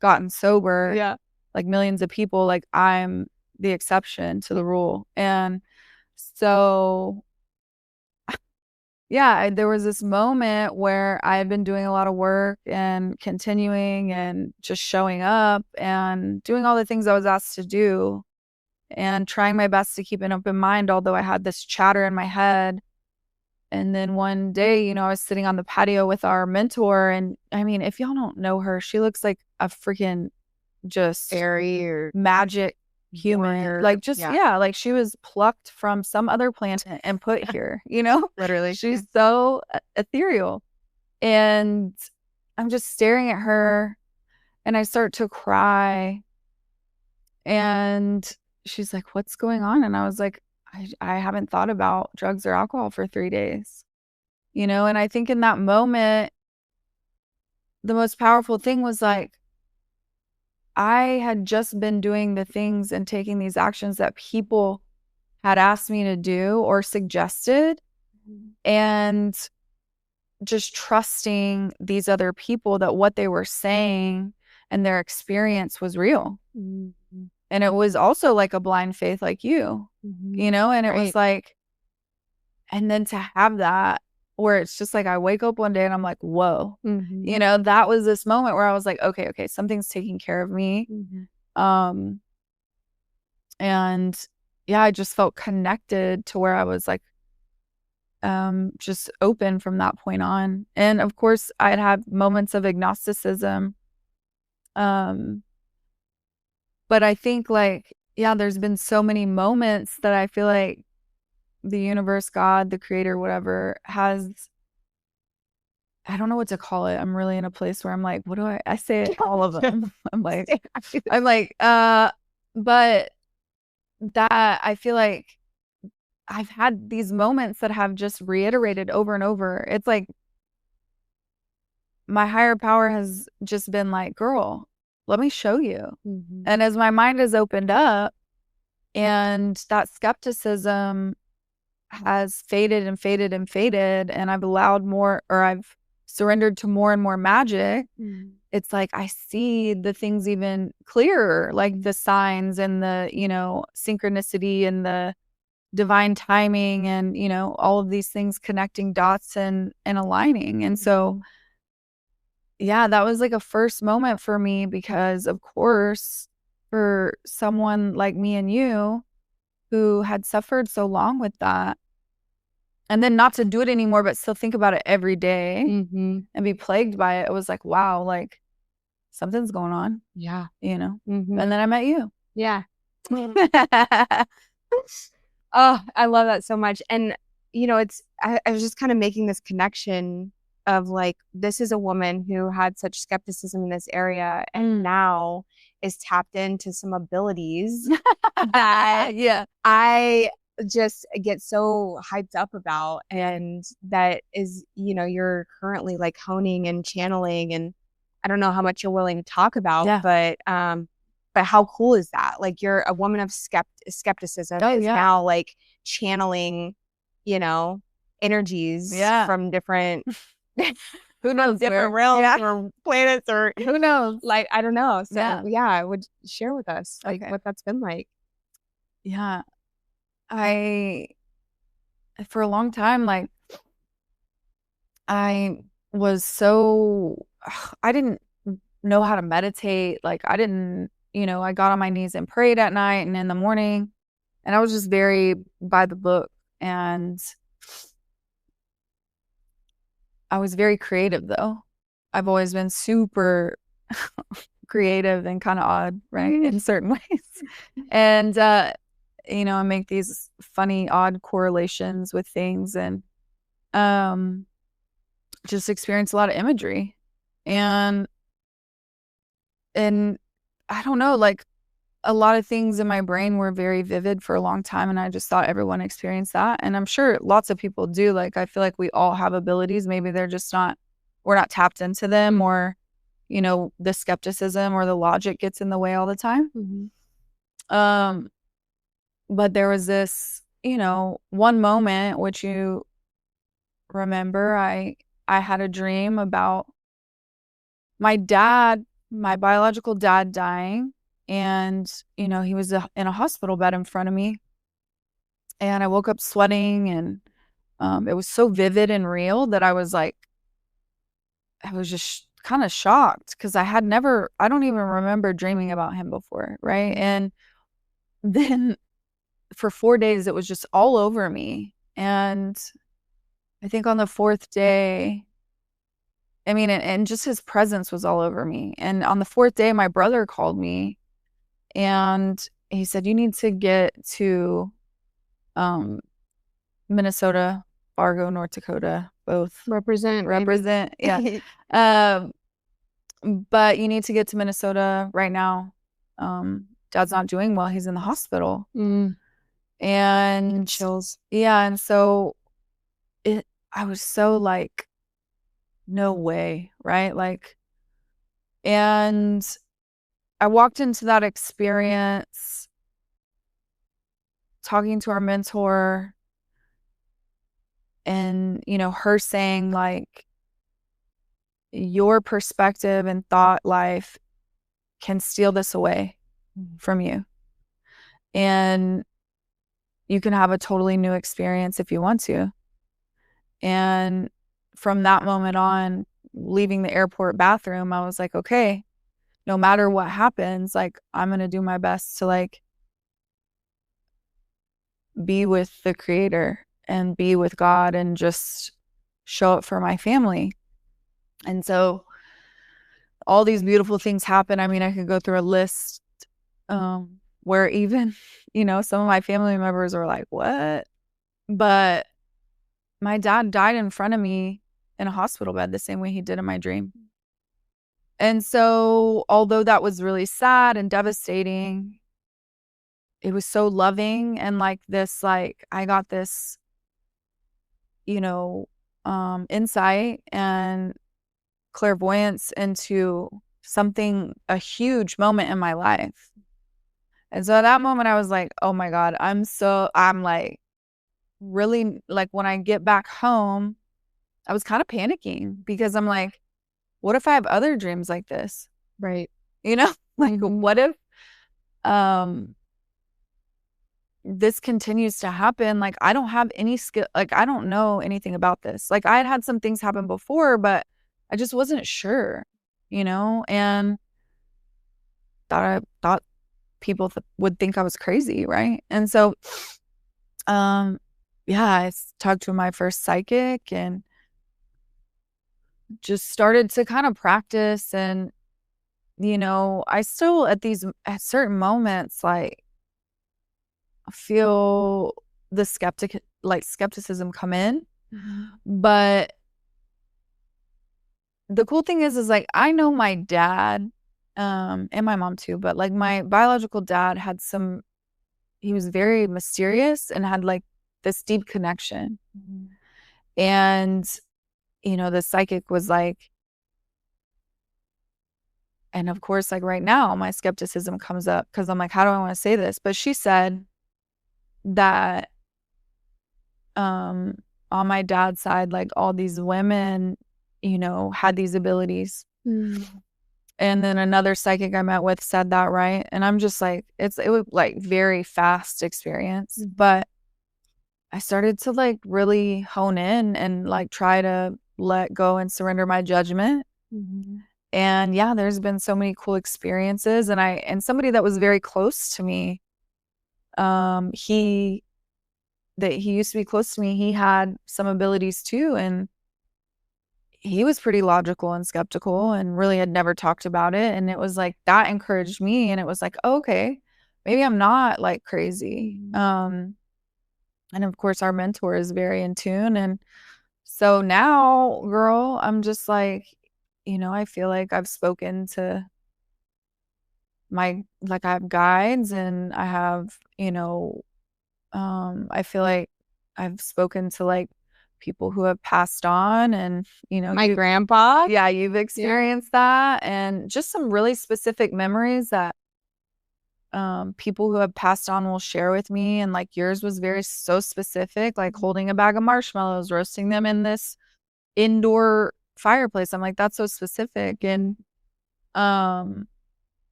Speaker 2: gotten sober.
Speaker 1: Yeah.
Speaker 2: Like millions of people, like I'm the exception to the rule. And so yeah, there was this moment where I had been doing a lot of work and continuing and just showing up and doing all the things I was asked to do and trying my best to keep an open mind, although I had this chatter in my head. And then one day, you know, I was sitting on the patio with our mentor. And I mean, if y'all don't know her, she looks like a freaking just
Speaker 1: fairy or
Speaker 2: magic human, or like just like she was plucked from some other planet and put here, you know.
Speaker 1: Literally,
Speaker 2: she's so ethereal. And I'm just staring at her and I start to cry and she's like, what's going on? And I was like, I haven't thought about drugs or alcohol for 3 days, you know. And I think in that moment the most powerful thing was like, I had just been doing the things and taking these actions that people had asked me to do or suggested, and just trusting these other people that what they were saying and their experience was real. And it was also like a blind faith like you, you know, and it was like, and then to have that where it's just like I wake up one day and I'm like, whoa, you know, that was this moment where I was like, okay, something's taking care of me. And yeah, I just felt connected to where I was like, just open from that point on. And of course, I'd have moments of agnosticism. But I think like, yeah, there's been so many moments that I feel like the universe, God, the creator, whatever, has, I don't know what to call it. I'm really in a place where I'm like, what do I say it, all of them. I'm like, but that I feel like I've had these moments that have just reiterated over and over. It's like my higher power has just been like, girl, let me show you.
Speaker 1: Mm-hmm.
Speaker 2: And as my mind has opened up and that skepticism has faded and faded and faded, and I've allowed more, or I've surrendered to more and more magic, it's like I see the things even clearer, like the signs and the, synchronicity and the divine timing and, all of these things connecting dots and aligning. And so, yeah, that was like a first moment for me because, of course, for someone like me and you who had suffered so long with that, and then not to do it anymore, but still think about it every day and be plagued by it. It was like, wow, like something's going on.
Speaker 1: Yeah.
Speaker 2: And then I met you.
Speaker 1: Yeah. Oh, I love that so much. And, I was just kind of making this connection of like, this is a woman who had such skepticism in this area and now is tapped into some abilities that I just get so hyped up about. And that is, you're currently like honing and channeling. And I don't know how much you're willing to talk about, but how cool is that? Like you're a woman of skepticism is now like channeling, energies from different who knows, different realms or planets or
Speaker 2: who knows?
Speaker 1: Like I don't know. So I would share with us like what that's been like.
Speaker 2: Yeah. For a long time, like I was so I didn't know how to meditate. Like I didn't, I got on my knees and prayed at night and in the morning, and I was just very by the book, and I was very creative though. I've always been super creative and kind of odd, right? In certain ways. And I make these funny odd correlations with things, and just experience a lot of imagery. And I don't know, like a lot of things in my brain were very vivid for a long time, and I just thought everyone experienced that. And I'm sure lots of people do. Like I feel like we all have abilities. Maybe they're just we're not tapped into them, or the skepticism or the logic gets in the way all the time. But there was this, one moment which you remember, I had a dream about my dad, my biological dad dying. And, he was in a hospital bed in front of me. And I woke up sweating, and it was so vivid and real that I was just kind of shocked because I don't even remember dreaming about him before. Right. And then for 4 days, it was just all over me. And I think on the fourth day, and just his presence was all over me. And on the fourth day, my brother called me and he said, you need to get to Minnesota, Fargo, North Dakota, both.
Speaker 1: Represent.
Speaker 2: Yeah. But you need to get to Minnesota right now. Dad's not doing well. He's in the hospital. And
Speaker 1: chills.
Speaker 2: Yeah. And so I was so like, no way. Right. Like, and I walked into that experience talking to our mentor and, her saying like, your perspective and thought life can steal this away from you. And you can have a totally new experience if you want to. And from that moment on, leaving the airport bathroom, I was like, okay, no matter what happens, like I'm going to do my best to like be with the creator and be with God and just show up for my family. And so all these beautiful things happen. I mean, I could go through a list where even, some of my family members were like, what? But my dad died in front of me in a hospital bed the same way he did in my dream. And so although that was really sad and devastating, it was so loving. And I got this, insight and clairvoyance into a huge moment in my life. And so at that moment I was like, oh my God, I'm like really, like, when I get back home, I was kind of panicking because I'm like, what if I have other dreams like this?
Speaker 1: Right.
Speaker 2: What if this continues to happen? Like, I don't have any skill, like, I don't know anything about this. Like, I had some things happen before, but I just wasn't sure, and I thought people would think I was crazy, right? And so, I talked to my first psychic and just started to kind of practice. And, I still at certain moments, like, feel the skepticism come in. But the cool thing is like, I know my dad, and my mom too, but like my biological dad he was very mysterious and had like this deep connection. And, the psychic was like, and of course, like right now, my skepticism comes up because I'm like, how do I want to say this? But she said that, on my dad's side, like all these women, had these abilities. And then another psychic I met with said that, right? And I'm just like, it was like very fast experience. But I started to like really hone in and like try to let go and surrender my judgment. And yeah, there's been so many cool experiences. And somebody that was very close to me, he used to be close to me, he had some abilities too. And he was pretty logical and skeptical and really had never talked about it. And it was like, that encouraged me. And it was like, oh, okay, maybe I'm not like crazy. And of course our mentor is very in tune. And so now, girl, I'm just like, I feel like I've spoken to I have guides, and I have, I feel like I've spoken to like people who have passed on, and
Speaker 1: my grandpa.
Speaker 2: Yeah, you've experienced that, and just some really specific memories that people who have passed on will share with me. And like yours was so specific, like holding a bag of marshmallows, roasting them in this indoor fireplace. I'm like, that's so specific.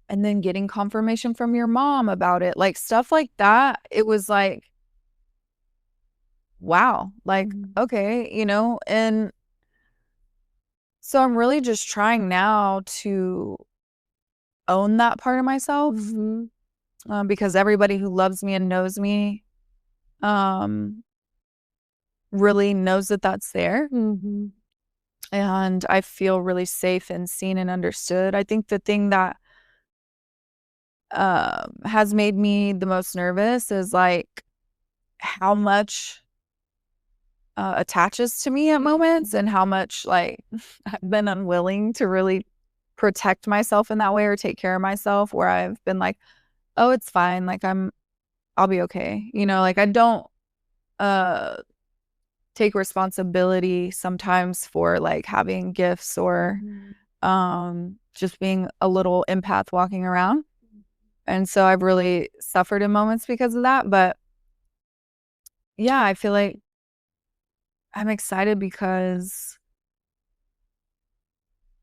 Speaker 2: And then getting confirmation from your mom about it, like stuff like that. It was like, wow, like, okay, and so I'm really just trying now to own that part of myself, because everybody who loves me and knows me really knows that that's there. And I feel really safe and seen and understood. I think the thing that has made me the most nervous is like how much attaches to me at moments, and how much like I've been unwilling to really protect myself in that way or take care of myself, where I've been like, oh, it's fine, like I'll be okay, like I don't take responsibility sometimes for like having gifts or just being a little empath walking around. And so I've really suffered in moments because of that. But yeah, I feel like I'm excited because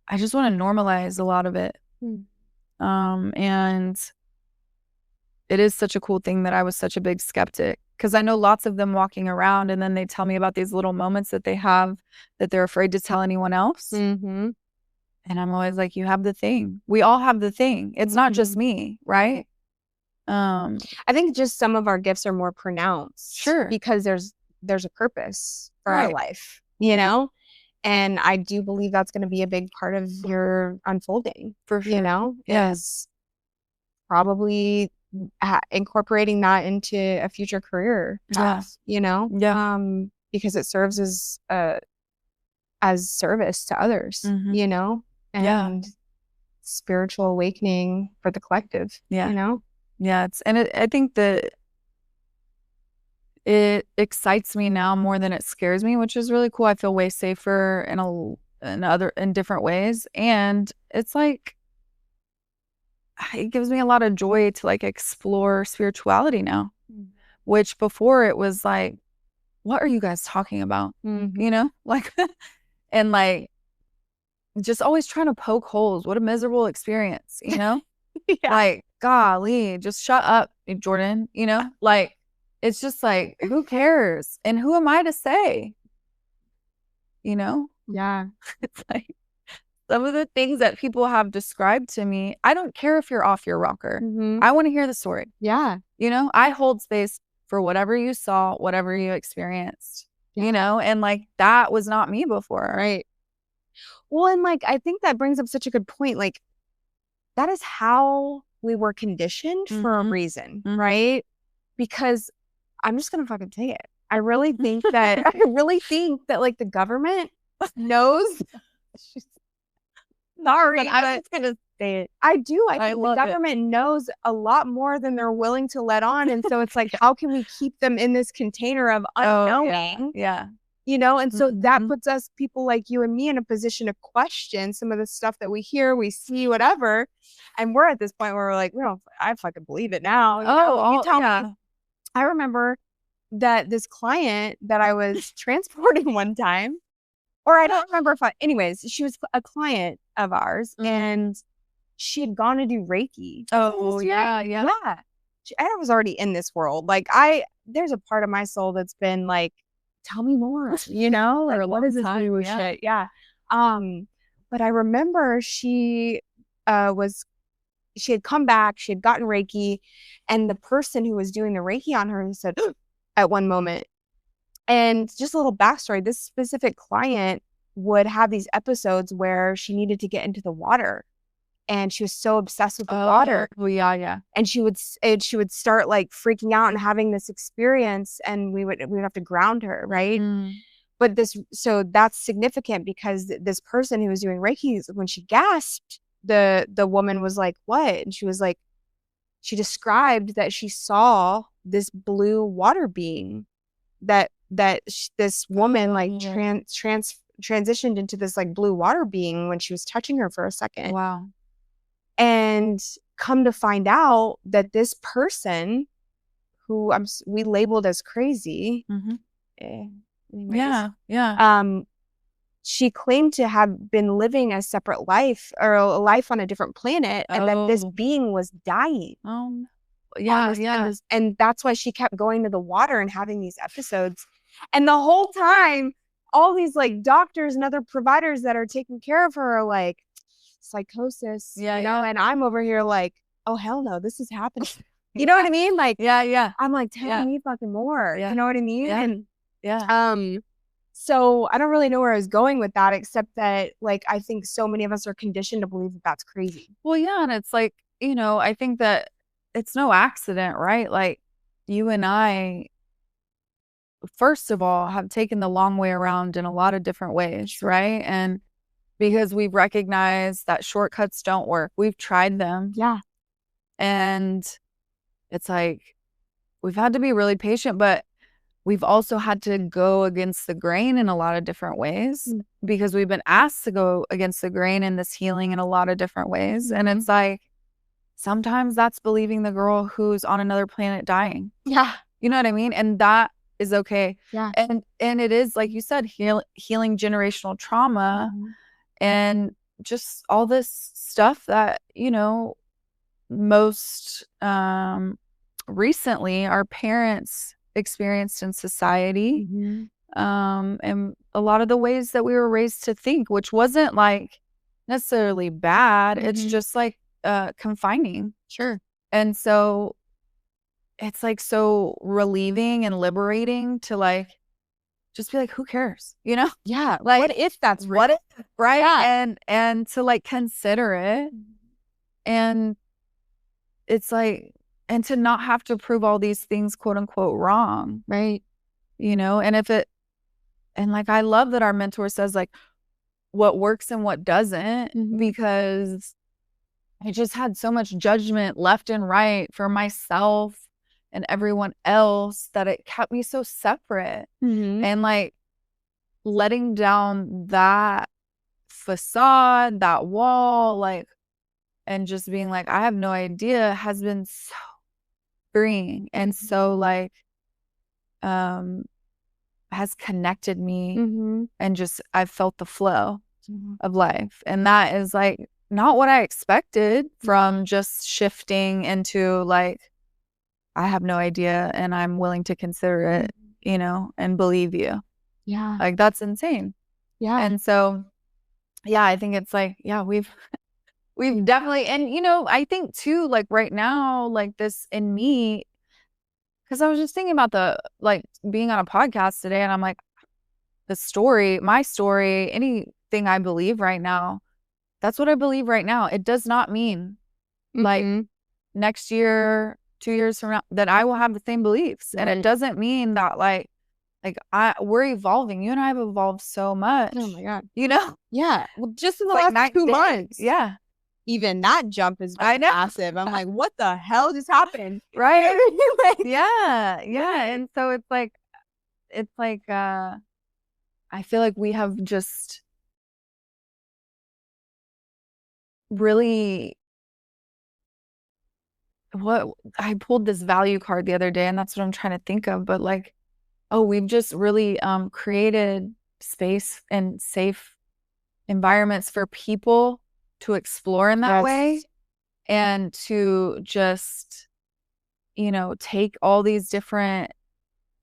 Speaker 2: I just want to normalize a lot of it. And it is such a cool thing that I was such a big skeptic, because I know lots of them walking around, and then they tell me about these little moments that they have that they're afraid to tell anyone else. And I'm always like, you have the thing. We all have the thing. It's not just me, right?
Speaker 1: I think just some of our gifts are more pronounced.
Speaker 2: Sure.
Speaker 1: Because there's there's a purpose for our life, you know? And I do believe that's going to be a big part of your unfolding,
Speaker 2: For sure.
Speaker 1: you know?
Speaker 2: Yeah.
Speaker 1: Is probably incorporating that into a future career path, you know?
Speaker 2: Yeah.
Speaker 1: Because it serves as service to others, you know? And spiritual awakening for the collective, you know?
Speaker 2: Yeah. I think that it excites me now more than it scares me, which is really cool. I feel way safer in different ways. And it's like, it gives me a lot of joy to like explore spirituality now, which before it was like, what are you guys talking about? You know, like, and like, just always trying to poke holes. What a miserable experience, you know? Like, golly, just shut up, Jordyn, you know? Like, it's just like, who cares? And who am I to say? You know?
Speaker 1: Yeah.
Speaker 2: It's like some of the things that people have described to me, I don't care if you're off your rocker. I want to hear the story.
Speaker 1: Yeah.
Speaker 2: You know, I hold space for whatever you saw, whatever you experienced, you know? And like, that was not me before.
Speaker 1: Right. Well, and like, I think that brings up such a good point. Like, that is how we were conditioned for a reason, right? Because I'm just gonna fucking say it. I really think that like the government knows. Sorry,
Speaker 2: I'm just gonna say it.
Speaker 1: I do. I think the government knows a lot more than they're willing to let on. And so it's like, how can we keep them in this container of unknowing?
Speaker 2: Yeah.
Speaker 1: You know, and so that puts us, people like you and me, in a position to question some of the stuff that we hear, we see, whatever. And we're at this point where we're like, I fucking believe it now. You tell me. I remember that this client that I was transporting one time, or I don't remember anyways, she was a client of ours and she had gone to do Reiki.
Speaker 2: Oh, yeah.
Speaker 1: I was already in this world. Like, there's a part of my soul that's been like, tell me more, you know, like, what is this new shit? Yeah. But I remember she had come back, she had gotten Reiki, and the person who was doing the Reiki on her said at one moment, and just a little backstory, this specific client would have these episodes where she needed to get into the water. And she was so obsessed with the water.
Speaker 2: Oh, yeah.
Speaker 1: And she would start like freaking out and having this experience, and we would have to ground her, right? But so that's significant because this person who was doing Reiki, when she gasped, the woman was like, "What?" And she was like, she described that she saw this blue water being that this woman like transitioned into this like blue water being when she was touching her for a second.
Speaker 2: Wow.
Speaker 1: And come to find out that this person who we labeled as crazy, she claimed to have been living a separate life, or a life on a different planet, and that this being was dying. And that's why she kept going to the water and having these episodes. And the whole time, all these like doctors and other providers that are taking care of her are like, psychosis, you know, and I'm over here like, oh hell no, this is happening. You know what I mean? Like, I'm like, tell me fucking more. You know what I mean? And so I don't really know where I was going with that, except that like, I think so many of us are conditioned to believe that that's crazy.
Speaker 2: Well, yeah, and it's like, you know, I think that it's no accident, right? Like, you and I, first of all, have taken the long way around in a lot of different ways, right? And because we've recognized that shortcuts don't work. We've tried them.
Speaker 1: Yeah.
Speaker 2: And it's like, we've had to be really patient, but we've also had to go against the grain in a lot of different ways because we've been asked to go against the grain in this healing in a lot of different ways. And it's like, sometimes that's believing the girl who's on another planet dying.
Speaker 1: Yeah.
Speaker 2: You know what I mean? And that is okay.
Speaker 1: Yeah.
Speaker 2: And it is, like you said, healing generational trauma. And just all this stuff that, you know, most recently our parents experienced in society. And a lot of the ways that we were raised to think, which wasn't like necessarily bad. It's just like confining.
Speaker 1: Sure.
Speaker 2: And so it's like so relieving and liberating to like just be like, who cares? You know?
Speaker 1: Yeah.
Speaker 2: Like,
Speaker 1: what if that's real?
Speaker 2: What if, right?
Speaker 1: Yeah.
Speaker 2: And to like consider it, and it's like, and to not have to prove all these things, quote unquote, wrong.
Speaker 1: Right.
Speaker 2: You know, and like, I love that our mentor says like what works and what doesn't, because I just had so much judgment left and right for myself and everyone else that it kept me so separate. And like letting down that facade, that wall, like, and just being like, I have no idea, has been so freeing and so like has connected me, and just I've felt the flow of life. And that is like not what I expected from just shifting into like, I have no idea and I'm willing to consider it, you know, and believe you.
Speaker 1: Yeah.
Speaker 2: Like, that's insane.
Speaker 1: Yeah.
Speaker 2: And so, yeah, I think it's like, yeah, we've definitely, and you know, I think too, like right now, like this in me, because I was just thinking about the like being on a podcast today, and I'm like, the story, my story, anything I believe right now, that's what I believe right now. It does not mean like next year, 2 years from now, that I will have the same beliefs. And it doesn't mean that like we're evolving. You and I have evolved so much.
Speaker 1: Oh my God.
Speaker 2: You know?
Speaker 1: Yeah. Well, just in the
Speaker 2: Like
Speaker 1: last 2 months.
Speaker 2: Yeah.
Speaker 1: Even that jump is
Speaker 2: I know.
Speaker 1: massive. I'm like, what the hell just happened?
Speaker 2: Right.
Speaker 1: Like,
Speaker 2: Yeah. Yeah. And so it's like I feel like we have just really what I pulled this value card the other day, and that's what I'm trying to think of, but like, oh, we've just really created space and safe environments for people to explore in that way, and to just, you know, take all these different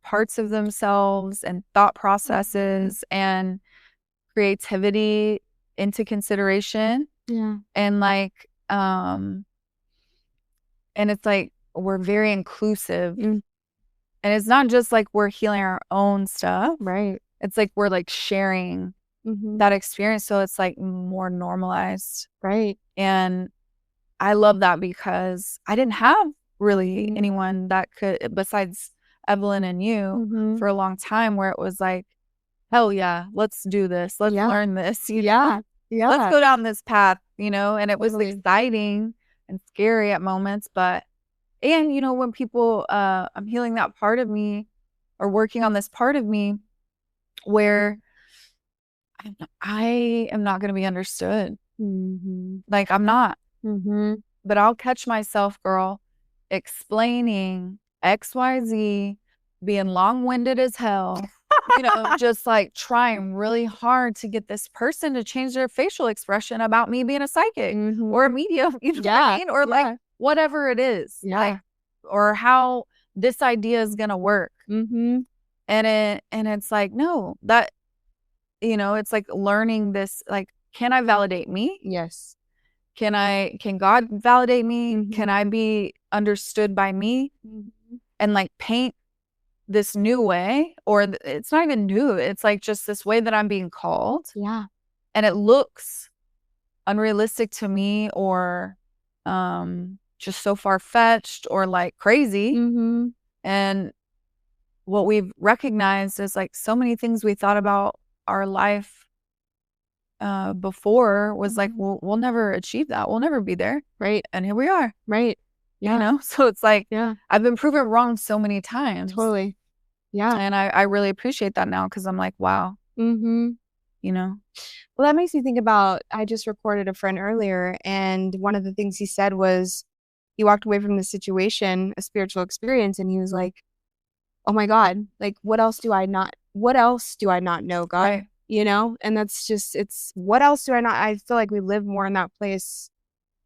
Speaker 2: parts of themselves and thought processes and creativity into consideration.
Speaker 1: Yeah.
Speaker 2: And like and it's like we're very inclusive. And it's not just like we're healing our own stuff.
Speaker 1: Right.
Speaker 2: It's like we're like sharing that experience, so it's like more normalized.
Speaker 1: Right.
Speaker 2: And I love that, because I didn't have really anyone that could, besides Evelyn and you, for a long time, where it was like, hell yeah, let's do this. Let's learn this.
Speaker 1: Yeah.
Speaker 2: Let's go down this path, you know? And it was exciting and scary at moments, but, and you know, when people, I'm healing that part of me, or working on this part of me where I am not going to be understood. Like, I'm not. But I'll catch myself, girl, explaining XYZ, being long-winded as hell, you know, just like trying really hard to get this person to change their facial expression about me being a psychic or a medium, you know what I mean? Or like whatever it is. Like, or how this idea is gonna work. And it's like, no, that, you know, it's like learning this, like, can I validate me?
Speaker 1: Yes.
Speaker 2: Can God validate me? Can I be understood by me? And like paint this new way, or it's not even new. It's like just this way that I'm being called.
Speaker 1: Yeah.
Speaker 2: And it looks unrealistic to me, or just so far-fetched, or like crazy. And what we've recognized is like so many things we thought about our life before was like, we'll never achieve that. We'll never be there.
Speaker 1: Right.
Speaker 2: And here we are.
Speaker 1: Right. Yeah.
Speaker 2: You know? So it's like, I've been proven wrong so many times.
Speaker 1: Totally. Yeah.
Speaker 2: And I really appreciate that now, because I'm like, wow. You know?
Speaker 1: Well, that makes me think about, I just recorded a friend earlier, and one of the things he said was he walked away from the situation, a spiritual experience, and he was like, oh my God, like, what else do I not know, God?
Speaker 2: Right.
Speaker 1: You know? And that's just, it's, what else do I not, I feel like we live more in that place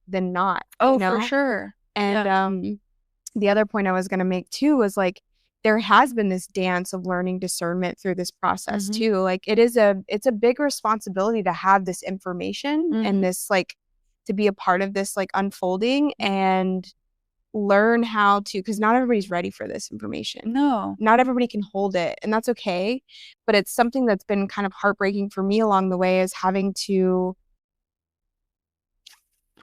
Speaker 1: than not.
Speaker 2: Oh,
Speaker 1: you know?
Speaker 2: for sure.
Speaker 1: And the other point I was going to make too was like, there has been this dance of learning discernment through this process too. Like, it's a big responsibility to have this information and this, like, to be a part of this, like, unfolding. And learn how to, because not everybody's ready for this information.
Speaker 2: No.
Speaker 1: Not everybody can hold it, and that's okay. But it's something that's been kind of heartbreaking for me along the way, is having to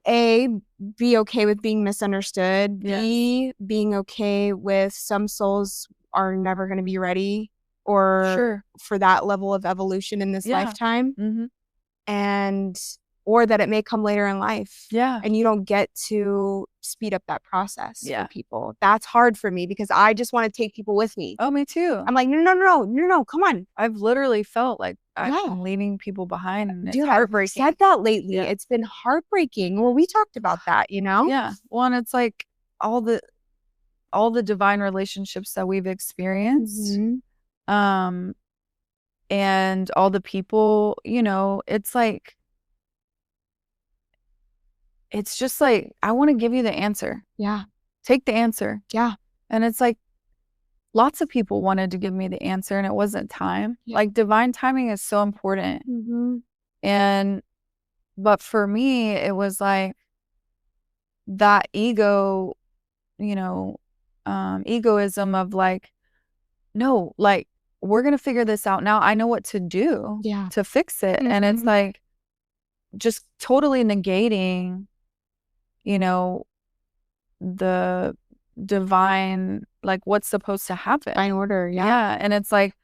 Speaker 1: be okay with being misunderstood.
Speaker 2: Yes.
Speaker 1: B, being okay with some souls are never going to be ready or for that level of evolution in this lifetime.
Speaker 2: Mm-hmm.
Speaker 1: And or that it may come later in life.
Speaker 2: Yeah.
Speaker 1: And you don't get to speed up that process
Speaker 2: for
Speaker 1: people. That's hard for me because I just want to take people with me.
Speaker 2: Oh, me too.
Speaker 1: I'm like, no, come on.
Speaker 2: I've literally felt like I'm leaving people behind, and it's
Speaker 1: heartbreaking. I've said that lately. Yeah. It's been heartbreaking. Well, we talked about that,
Speaker 2: Yeah. Well, and it's like all the divine relationships that we've experienced. Mm-hmm. And all the people, it's like, it's just like, I want to give you the answer.
Speaker 1: Yeah.
Speaker 2: Take the answer.
Speaker 1: Yeah.
Speaker 2: And it's like, lots of people wanted to give me the answer, and it wasn't time. Yeah. Like, divine timing is so important. Mm-hmm. But for me, it was like that ego, egoism of like, no, like, we're going to figure this out now. I know what to do to fix it. Mm-hmm. And it's like just totally negating, the divine, like what's supposed to happen.
Speaker 1: Divine order. Yeah.
Speaker 2: Yeah. And it's like,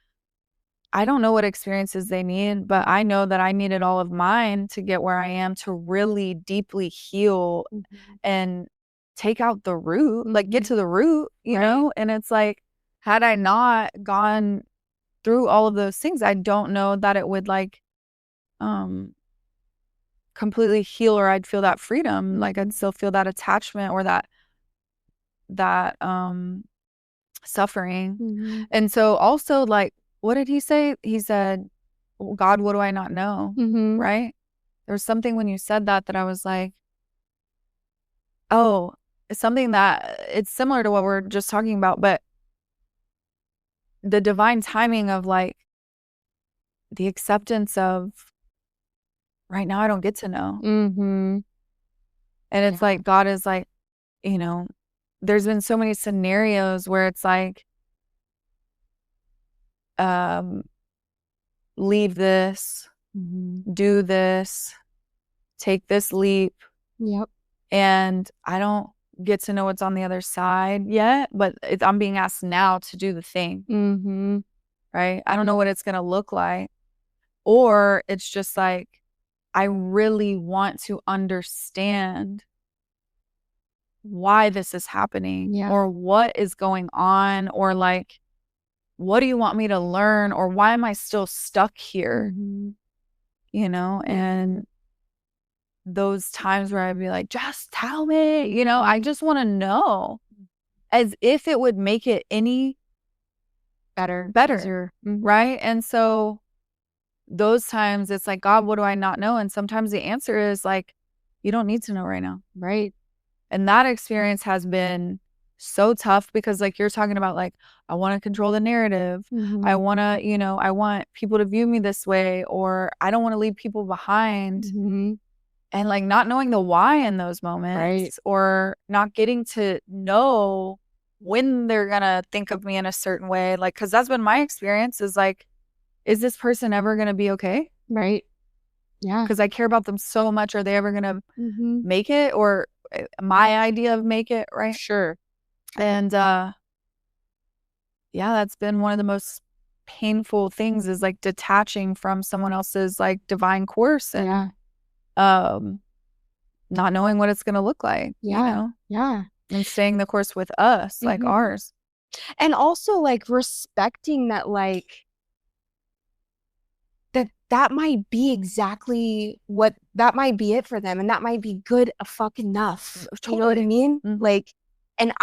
Speaker 2: I don't know what experiences they need, but I know that I needed all of mine to get where I am, to really deeply heal and take out the root, like get to the root, you know? And it's like, had I not gone through all of those things, I don't know that it would like completely heal, or I'd feel that freedom. Like I'd still feel that attachment or that suffering. And so also, like, what did he say? He said, God, what do I not know? Right? There's something when you said that I was like, oh, it's something that it's similar to what we're just talking about, but the divine timing of like the acceptance of right now I don't get to know. And it's like, God is like, there's been so many scenarios where it's like, leave this, do this, take this leap.
Speaker 1: Yep.
Speaker 2: And I don't get to know what's on the other side yet, but I'm being asked now to do the thing. Right? I don't know what it's going to look like. Or it's just like, I really want to understand why this is happening, or what is going on, or like, what do you want me to learn, or why am I still stuck here? And those times where I'd be like, just tell me, I just want to know, as if it would make it any better, right? And so those times it's like, God, what do I not know? And sometimes the answer is like, you don't need to know right now.
Speaker 1: Right.
Speaker 2: And that experience has been so tough because like you're talking about, like, I want to control the narrative. I want to, I want people to view me this way, or I don't want to leave people behind. And like not knowing the why in those moments, or not getting to know when they're going to think of me in a certain way. Like, cause that's been my experience, is like, is this person ever going to be okay?
Speaker 1: Right. Yeah.
Speaker 2: Cause I care about them so much. Are they ever going to make it, or my idea of make it? Right.
Speaker 1: Sure.
Speaker 2: And, yeah, that's been one of the most painful things, is like detaching from someone else's like divine course, and, not knowing what it's going to look like.
Speaker 1: Yeah.
Speaker 2: And staying the course with us, like ours.
Speaker 1: And also like respecting that, like, that might be exactly what, that might be it for them. And that might be good enough. Totally. You know what I mean? Like, and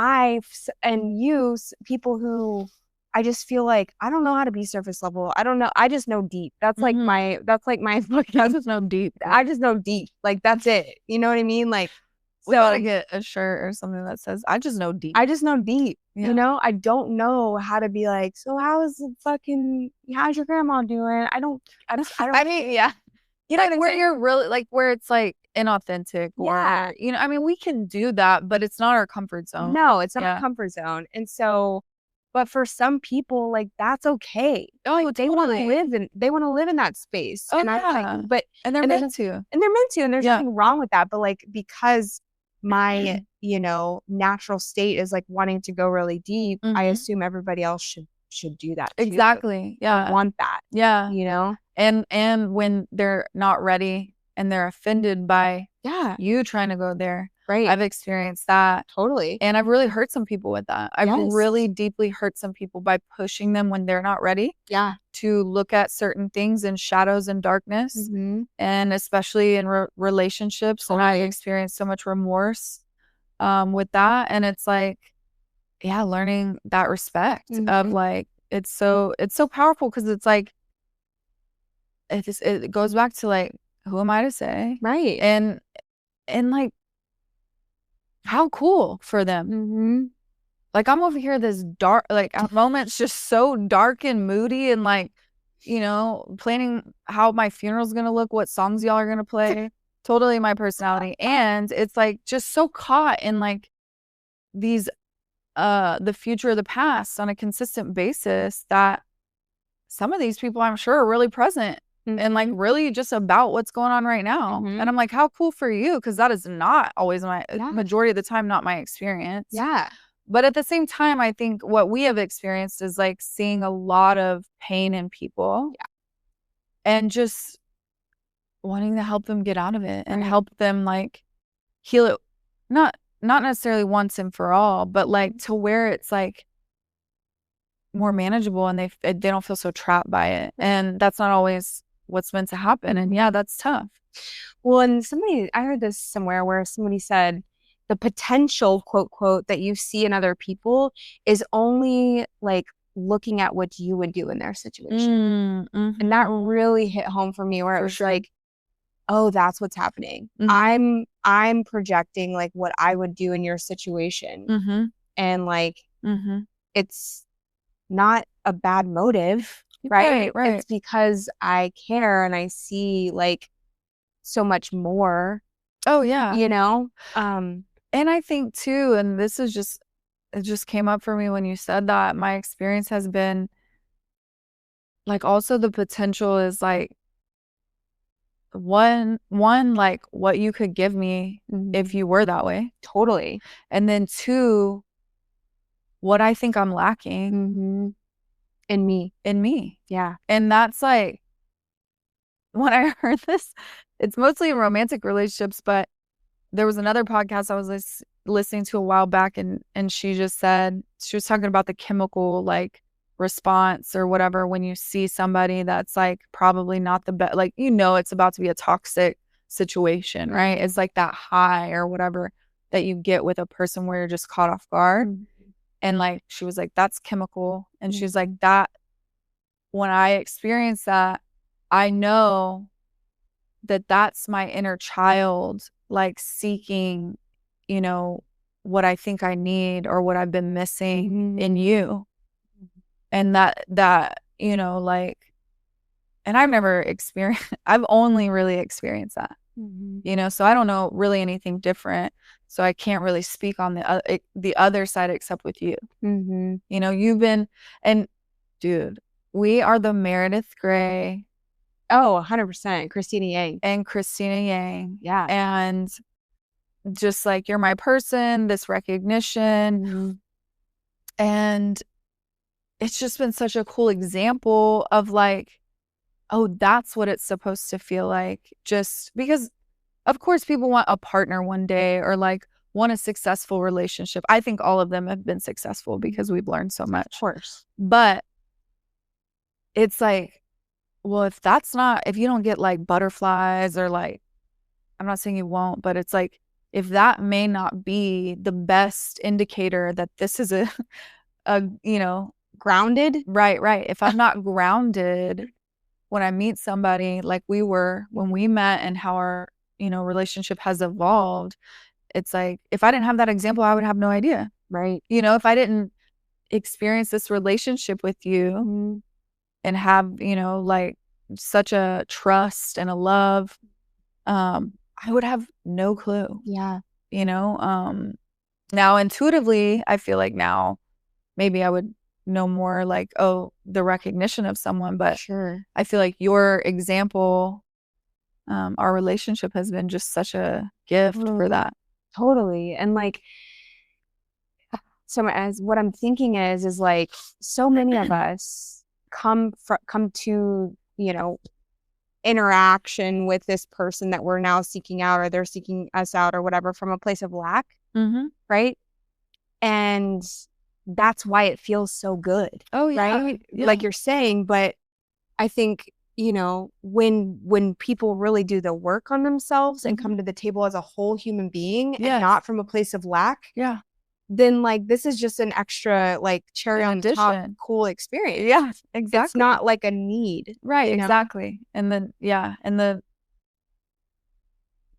Speaker 1: people who I just feel like, I don't know how to be surface level. I don't know. I just know deep. That's like my fucking,
Speaker 2: I just know deep.
Speaker 1: I just know deep. Like, that's it. You know what I mean? Like,
Speaker 2: so we gotta get a shirt or something that says, I just know deep.
Speaker 1: I just know deep. Yeah. I don't know how to be like, so how's your grandma doing? I mean, yeah.
Speaker 2: Where you're really like, where it's like, inauthentic
Speaker 1: Yeah.
Speaker 2: or, I mean, we can do that, but it's not our comfort zone.
Speaker 1: No, it's not
Speaker 2: Yeah.
Speaker 1: a comfort zone. And so, but for some people, like that's okay.
Speaker 2: Oh,
Speaker 1: Like, they want to
Speaker 2: totally.
Speaker 1: live in that space.
Speaker 2: Oh,
Speaker 1: And I'm like,
Speaker 2: yeah.
Speaker 1: but
Speaker 2: And they're
Speaker 1: and there's
Speaker 2: meant to.
Speaker 1: and they're meant to, and there's
Speaker 2: Yeah.
Speaker 1: nothing wrong with that. But like because my, natural state is like wanting to go really deep, I assume everybody else should do that too.
Speaker 2: Exactly. Yeah.
Speaker 1: Or want that.
Speaker 2: Yeah.
Speaker 1: You know?
Speaker 2: And when they're not ready and they're offended by
Speaker 1: Yeah.
Speaker 2: you trying to go there.
Speaker 1: Right.
Speaker 2: I've experienced that.
Speaker 1: Totally.
Speaker 2: And I've really hurt some people with that. I've
Speaker 1: Yes.
Speaker 2: really deeply hurt some people by pushing them when they're not ready.
Speaker 1: Yeah.
Speaker 2: To look at certain things in shadows and darkness. And especially in relationships. Totally. And I experienced so much remorse with that. And it's like, yeah, learning that respect of like, it's so powerful because it's like, it goes back to like, who am I to say?
Speaker 1: Right.
Speaker 2: And like, how cool for them. Like, I'm over here this dark, like at moments just so dark and moody and like, planning how my funeral's gonna look, what songs y'all are gonna play. Totally my personality. And it's like just so caught in like these the future of the past on a consistent basis that some of these people I'm sure are really present and like really just about what's going on right now. And I'm like, how cool for you, because that is not always my majority of the time not my experience.
Speaker 1: Yeah.
Speaker 2: But at the same time, I think what we have experienced is like seeing a lot of pain in people. Yeah. And just wanting to help them get out of it and help them like heal it, not necessarily once and for all, but like to where it's like more manageable and they don't feel so trapped by it. And that's not always what's meant to happen. And yeah, that's tough.
Speaker 1: Well, and I heard this somewhere where somebody said the potential quote that you see in other people is only like looking at what you would do in their situation. And that really hit home for me where it was like, oh, that's what's happening. I'm projecting like what I would do in your situation. And like it's not a bad motive, right? It's because I care and I see like so much more.
Speaker 2: Oh yeah.
Speaker 1: And
Speaker 2: I think too, and this is just, it just came up for me when you said that, my experience has been like also the potential is like one like what you could give me if you were that way.
Speaker 1: Totally. And
Speaker 2: then two, what I think I'm lacking
Speaker 1: in me. Yeah.
Speaker 2: And that's like, when I heard this, it's mostly in romantic relationships, but there was another podcast I was listening to a while back, and she just said, she was talking about the chemical like response or whatever when you see somebody that's like probably not the best, like it's about to be a toxic situation, right? It's like that high or whatever that you get with a person where you're just caught off guard. And like she was like, that's chemical. And she's like, that when I experience that, I know that that's my inner child like seeking, what I think I need or what I've been missing in you. And that like, and I've never experienced, I've only really experienced that, so I don't know really anything different. So I can't really speak on the other side except with you. You've been, and dude, we are the Meredith Grey.
Speaker 1: Oh, 100%. Christina Yang.
Speaker 2: And Christina Yang.
Speaker 1: Yeah.
Speaker 2: And just like, you're my person, this recognition. And it's just been such a cool example of like, oh, that's what it's supposed to feel like. Just because, of course, people want a partner one day or like want a successful relationship. I think all of them have been successful because we've learned so much.
Speaker 1: Of course.
Speaker 2: But it's like, well, if you don't get like butterflies or like, I'm not saying you won't, but it's like, if that may not be the best indicator that this is a
Speaker 1: grounded.
Speaker 2: Right. If I'm not grounded when I meet somebody like we were when we met and how our, relationship has evolved, it's like, if I didn't have that example, I would have no idea.
Speaker 1: Right.
Speaker 2: If I didn't experience this relationship with you and have, like such a trust and a love, I would have no clue,
Speaker 1: Yeah.
Speaker 2: you know? Now intuitively, I feel like now maybe I would know more like, oh, the recognition of someone, but
Speaker 1: Sure.
Speaker 2: I feel like your example, our relationship has been just such a gift for
Speaker 1: Totally.
Speaker 2: that.
Speaker 1: Totally. And like, so as what I'm thinking is like so many of us come to, interaction with this person that we're now seeking out, or they're seeking us out or whatever, from a place of lack,
Speaker 2: Mm-hmm.
Speaker 1: right? And that's why it feels so good.
Speaker 2: Oh yeah.
Speaker 1: Right?
Speaker 2: Yeah.
Speaker 1: Like you're saying, but I think, when people really do the work on themselves and come to the table as a whole human being and
Speaker 2: Yes.
Speaker 1: not from a place of lack,
Speaker 2: Yeah.
Speaker 1: then like this is just an extra like cherry
Speaker 2: An
Speaker 1: on the top
Speaker 2: addition.
Speaker 1: cool experience.
Speaker 2: Yeah, exactly.
Speaker 1: It's not like a need.
Speaker 2: Right,
Speaker 1: you know?
Speaker 2: exactly. And then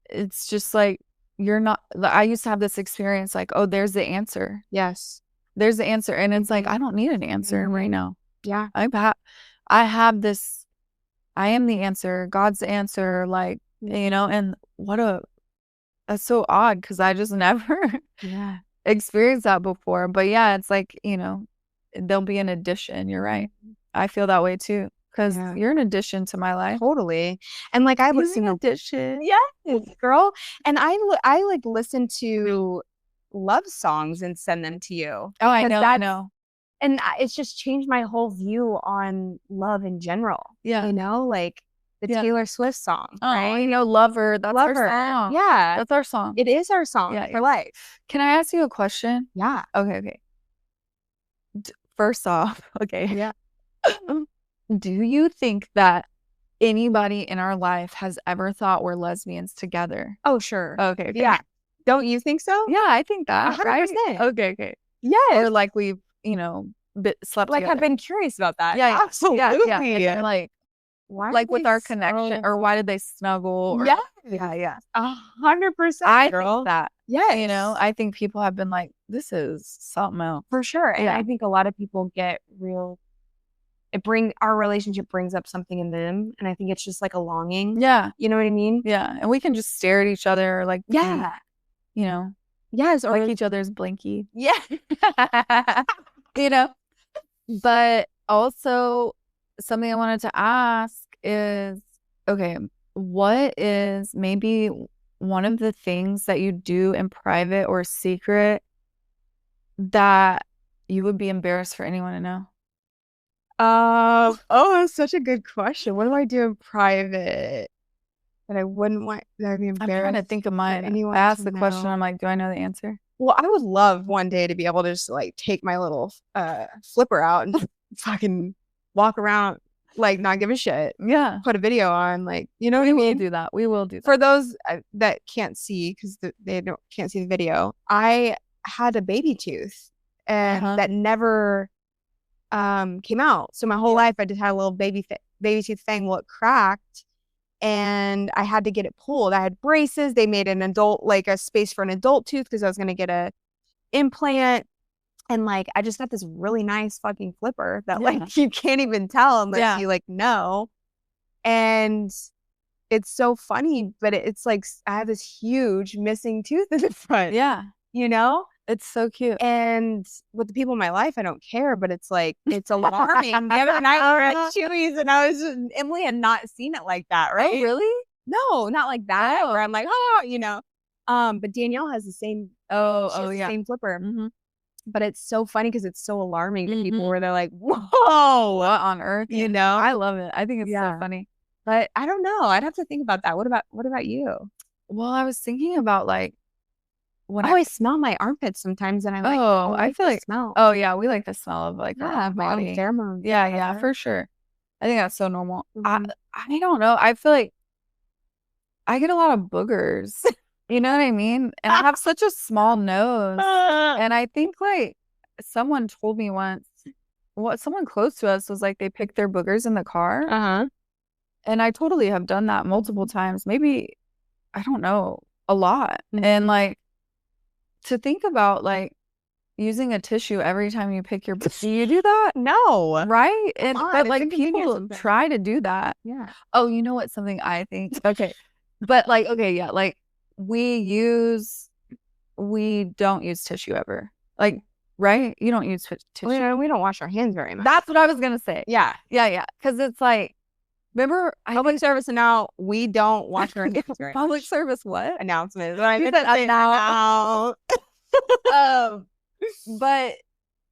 Speaker 2: it's just like you're not I used to have this experience like, oh, there's the answer.
Speaker 1: Yes.
Speaker 2: There's the answer. And it's like,
Speaker 1: Mhm.
Speaker 2: I don't need an answer right
Speaker 1: Mhm.
Speaker 2: now.
Speaker 1: Yeah.
Speaker 2: I have this, I am the answer, God's the answer, like, and that's so odd because I just never
Speaker 1: Yeah.
Speaker 2: experienced that before. But yeah, it's like, there'll be an addition. You're right. I feel that way too because
Speaker 1: Yeah.
Speaker 2: you're an addition to my life.
Speaker 1: Totally. And like I
Speaker 2: You're
Speaker 1: listen
Speaker 2: an
Speaker 1: to
Speaker 2: addition.
Speaker 1: yes, girl. And I like listen to love songs and send them to you.
Speaker 2: Oh, I
Speaker 1: 'Cause
Speaker 2: know, I know.
Speaker 1: and it's just changed my whole view on love in general.
Speaker 2: Yeah.
Speaker 1: Like the
Speaker 2: Yeah.
Speaker 1: Taylor Swift song,
Speaker 2: Oh,
Speaker 1: right?
Speaker 2: I know, Lover. That's our
Speaker 1: Lover.
Speaker 2: song.
Speaker 1: Yeah.
Speaker 2: That's our song.
Speaker 1: It is our song
Speaker 2: Yeah,
Speaker 1: for
Speaker 2: yeah.
Speaker 1: life.
Speaker 2: Can I ask you a question?
Speaker 1: Yeah.
Speaker 2: Okay. First off, okay.
Speaker 1: Yeah.
Speaker 2: Do you think that anybody in our life has ever thought we're lesbians together?
Speaker 1: Oh, sure.
Speaker 2: Okay.
Speaker 1: Yeah. Don't you think so?
Speaker 2: Yeah, I think that, right?
Speaker 1: 100%.
Speaker 2: Okay. Or
Speaker 1: Yes.
Speaker 2: like we've, slept
Speaker 1: Like I've
Speaker 2: together.
Speaker 1: been curious about that.
Speaker 2: Yeah,
Speaker 1: Absolutely.
Speaker 2: yeah. And like
Speaker 1: Why
Speaker 2: like
Speaker 1: are
Speaker 2: with
Speaker 1: they
Speaker 2: our connection, or why did they snuggle? Or,
Speaker 1: Yes.
Speaker 2: yeah.
Speaker 1: 100%,
Speaker 2: I
Speaker 1: girl.
Speaker 2: think that,
Speaker 1: Yes.
Speaker 2: I think people have been like, this is something else.
Speaker 1: For sure. And
Speaker 2: Yeah.
Speaker 1: I think a lot of people get real our relationship brings up something in them. And I think it's just like a longing.
Speaker 2: Yeah.
Speaker 1: You know what I mean?
Speaker 2: Yeah. And we can just stare at each other like,
Speaker 1: Yeah. Yes. Or
Speaker 2: like each other's blinky.
Speaker 1: yeah.
Speaker 2: But also something I wanted to ask is, okay, what is maybe one of the things that you do in private or secret that you would be embarrassed for anyone to know?
Speaker 1: That's such a good question. What do I do in private that I wouldn't want that I'd be
Speaker 2: I'm trying to
Speaker 1: embarrassed
Speaker 2: think of
Speaker 1: for
Speaker 2: mine.
Speaker 1: anyone
Speaker 2: I asked
Speaker 1: to
Speaker 2: the question,
Speaker 1: know?
Speaker 2: I'm like, do I know the answer?
Speaker 1: Well, I would love one day to be able to just like take my little flipper out and fucking walk around like not give a shit.
Speaker 2: Yeah.
Speaker 1: Put a video on, like, you know what I
Speaker 2: We will
Speaker 1: mean?
Speaker 2: do that. We will do that.
Speaker 1: For those that can't see because they can't see the video, I had a baby tooth and that never came out. So my whole life I just had a little baby tooth thing. Well, it cracked and I had to get it pulled. I had braces. They made an adult, like a space for an adult tooth because I was going to get a implant. And like, I just got this really nice fucking flipper that like you can't even tell unless you like know. And it's so funny, but it's like I have this huge missing tooth in the front.
Speaker 2: Yeah. It's so cute.
Speaker 1: And with the people in my life, I don't care, but it's like, it's alarming. The other night we were at Chewy's and Emily had not seen it like that, right?
Speaker 2: Oh, really?
Speaker 1: No, not like that. Where I'm like, but Danielle has the same, same flipper.
Speaker 2: Mm-hmm.
Speaker 1: But it's so funny because it's so alarming to people where they're like, whoa,
Speaker 2: what on earth? I love it. I think it's so funny.
Speaker 1: But I don't know. I'd have to think about that. What about you?
Speaker 2: Well, I was thinking about like when
Speaker 1: I smell my armpits sometimes, and I'm like,
Speaker 2: I feel like
Speaker 1: smell.
Speaker 2: Oh yeah, we like the smell of like our
Speaker 1: my own
Speaker 2: body.
Speaker 1: pheromones.
Speaker 2: Yeah, for sure. I think that's so normal.
Speaker 1: Mhm.
Speaker 2: I don't know. I feel like I get a lot of boogers. You know what I mean? And I have such a small nose. And I think like someone told me once, someone close to us was like they picked their boogers in the car. And I totally have done that multiple times. Maybe, I don't know, a lot. And like to think about like using a tissue every time you pick your do you do that?
Speaker 1: No.
Speaker 2: Right? And
Speaker 1: on,
Speaker 2: but
Speaker 1: it's
Speaker 2: like
Speaker 1: inconvenient
Speaker 2: people
Speaker 1: sometimes.
Speaker 2: try to do that.
Speaker 1: Yeah.
Speaker 2: Oh, you know what? Something I think. Okay. But like, okay, yeah, like we don't use tissue ever. Like, right? You don't use tissue.
Speaker 1: We don't wash our hands very much.
Speaker 2: That's what I was gonna say.
Speaker 1: Yeah.
Speaker 2: Yeah. Because it's like, remember,
Speaker 1: Public service and now we don't wash our hands very
Speaker 2: public
Speaker 1: much.
Speaker 2: service what?
Speaker 1: Announcement.
Speaker 2: You said now. But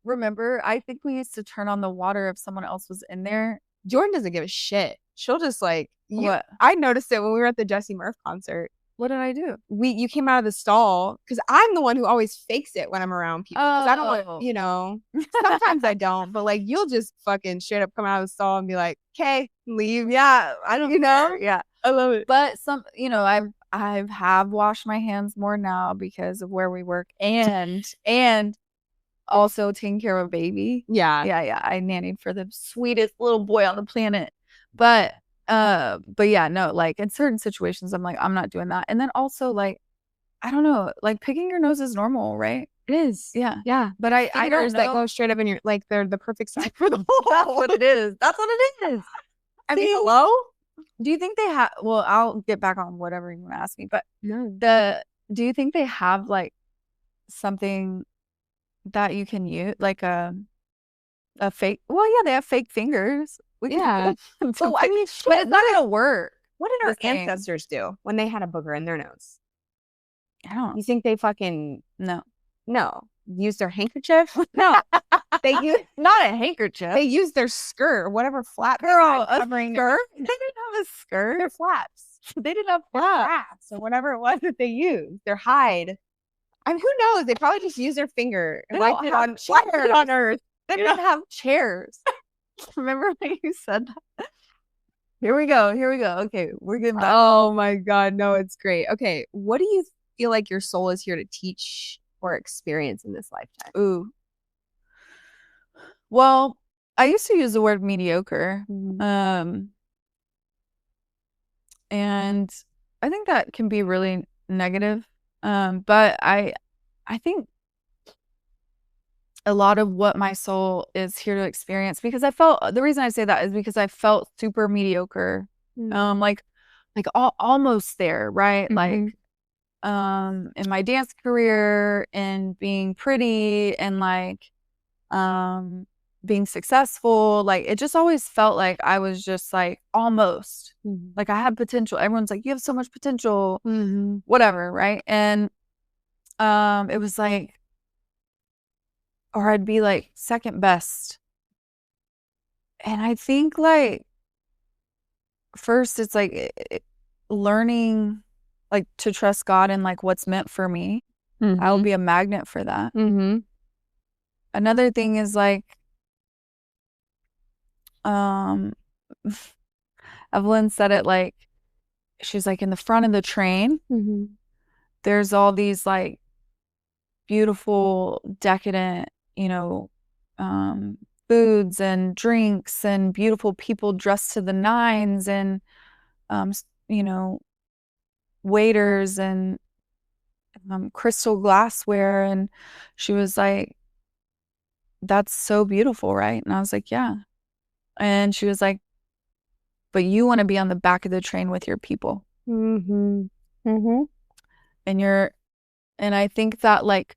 Speaker 2: remember, I think we used to turn on the water if someone else was in there.
Speaker 1: Jordyn doesn't give a shit. She'll just like
Speaker 2: What?
Speaker 1: I noticed it when we were at the Jesse Murph concert.
Speaker 2: What did I do?
Speaker 1: You came out of the stall because I'm the one who always fakes it when I'm around people. I don't want, sometimes I don't, but like you'll just fucking straight up come out of the stall and be like, okay, leave.
Speaker 2: Yeah, I don't care. Yeah.
Speaker 1: I love it.
Speaker 2: But I have washed my hands more now because of where we work and also taking care of a baby.
Speaker 1: Yeah.
Speaker 2: Yeah. I nannied for the sweetest little boy on the planet. But yeah, no, like in certain situations, I'm like, I'm not doing that. And then also like, I don't know, like picking your nose is normal, right?
Speaker 1: It is.
Speaker 2: Yeah.
Speaker 1: Yeah.
Speaker 2: But I don't know.
Speaker 1: That go straight up in your, like they're the perfect size for the hole.
Speaker 2: That's what it is. That's what it is.
Speaker 1: I mean, hello?
Speaker 2: Do you think they have, well, I'll get back on whatever you want to ask me, but
Speaker 1: No.
Speaker 2: do you think they have like something that you can use, like a fake, well, yeah, they have fake fingers.
Speaker 1: Yeah.
Speaker 2: Well, I mean, but it's not gonna work.
Speaker 1: What did our ancestors do when they had a booger in their nose?
Speaker 2: I don't.
Speaker 1: You think they fucking
Speaker 2: no
Speaker 1: use their handkerchief? No, they use
Speaker 2: not a handkerchief.
Speaker 1: They use their skirt or whatever flap.
Speaker 2: Girl, covering skirt. They didn't have a skirt.
Speaker 1: Their flaps.
Speaker 2: They didn't have
Speaker 1: flaps or whatever it was that they used. Their hide. I mean, who knows? They probably just use their finger and wiped it on earth.
Speaker 2: They didn't have chairs. Remember when you said that? Here we go. Okay, we're getting back.
Speaker 1: Oh my God. No, it's great. Okay. What do you feel like your soul is here to teach or experience in this lifetime?
Speaker 2: Ooh. Well, I used to use the word mediocre. And I think that can be really negative. But I think a lot of what my soul is here to experience, because the reason I say that is because I felt super mediocre, like almost there, right? Like, in my dance career and being pretty and like, being successful, like it just always felt like I was just like almost like I had potential. Everyone's like, you have so much potential, whatever, right? And it was like, or I'd be like second best. And I think like first it's like learning like to trust God and like what's meant for me. I'll be a magnet for that. Another thing is like, Evelyn said it like, she's like in the front of the train, there's all these like beautiful, decadent, foods and drinks and beautiful people dressed to the nines and, waiters and crystal glassware. And she was like, that's so beautiful, right? And I was like, yeah. And she was like, but you want to be on the back of the train with your people. And I think that like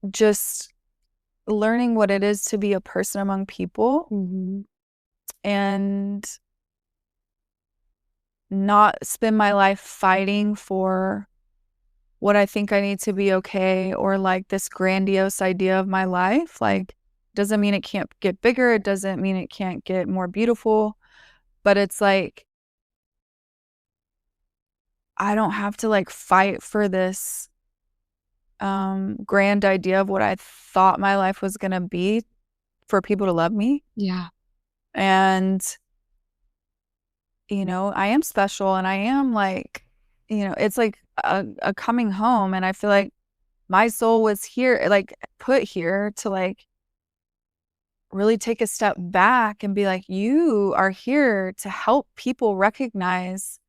Speaker 2: just learning what it is to be a person among people and not spend my life fighting for what I think I need to be okay, or like this grandiose idea of my life. Like, doesn't mean it can't get bigger. It doesn't mean it can't get more beautiful, but it's like, I don't have to like fight for this grand idea of what I thought my life was going to be for people to love me.
Speaker 1: Yeah.
Speaker 2: And, I am special and I am like, it's like a coming home. And I feel like my soul was here, like put here to like really take a step back and be like, you are here to help people recognize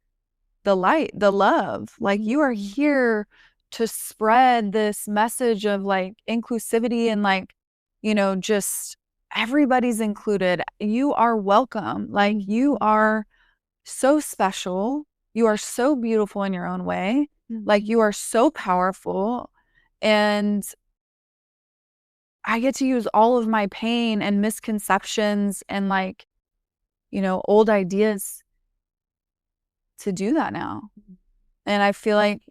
Speaker 2: the light, the love. Like you are here to spread this message of like inclusivity and like, just everybody's included. You are welcome. Like you are so special. You are so beautiful in your own way. Like, you are so powerful. And I get to use all of my pain and misconceptions and, like, old ideas to do that now. And I feel like,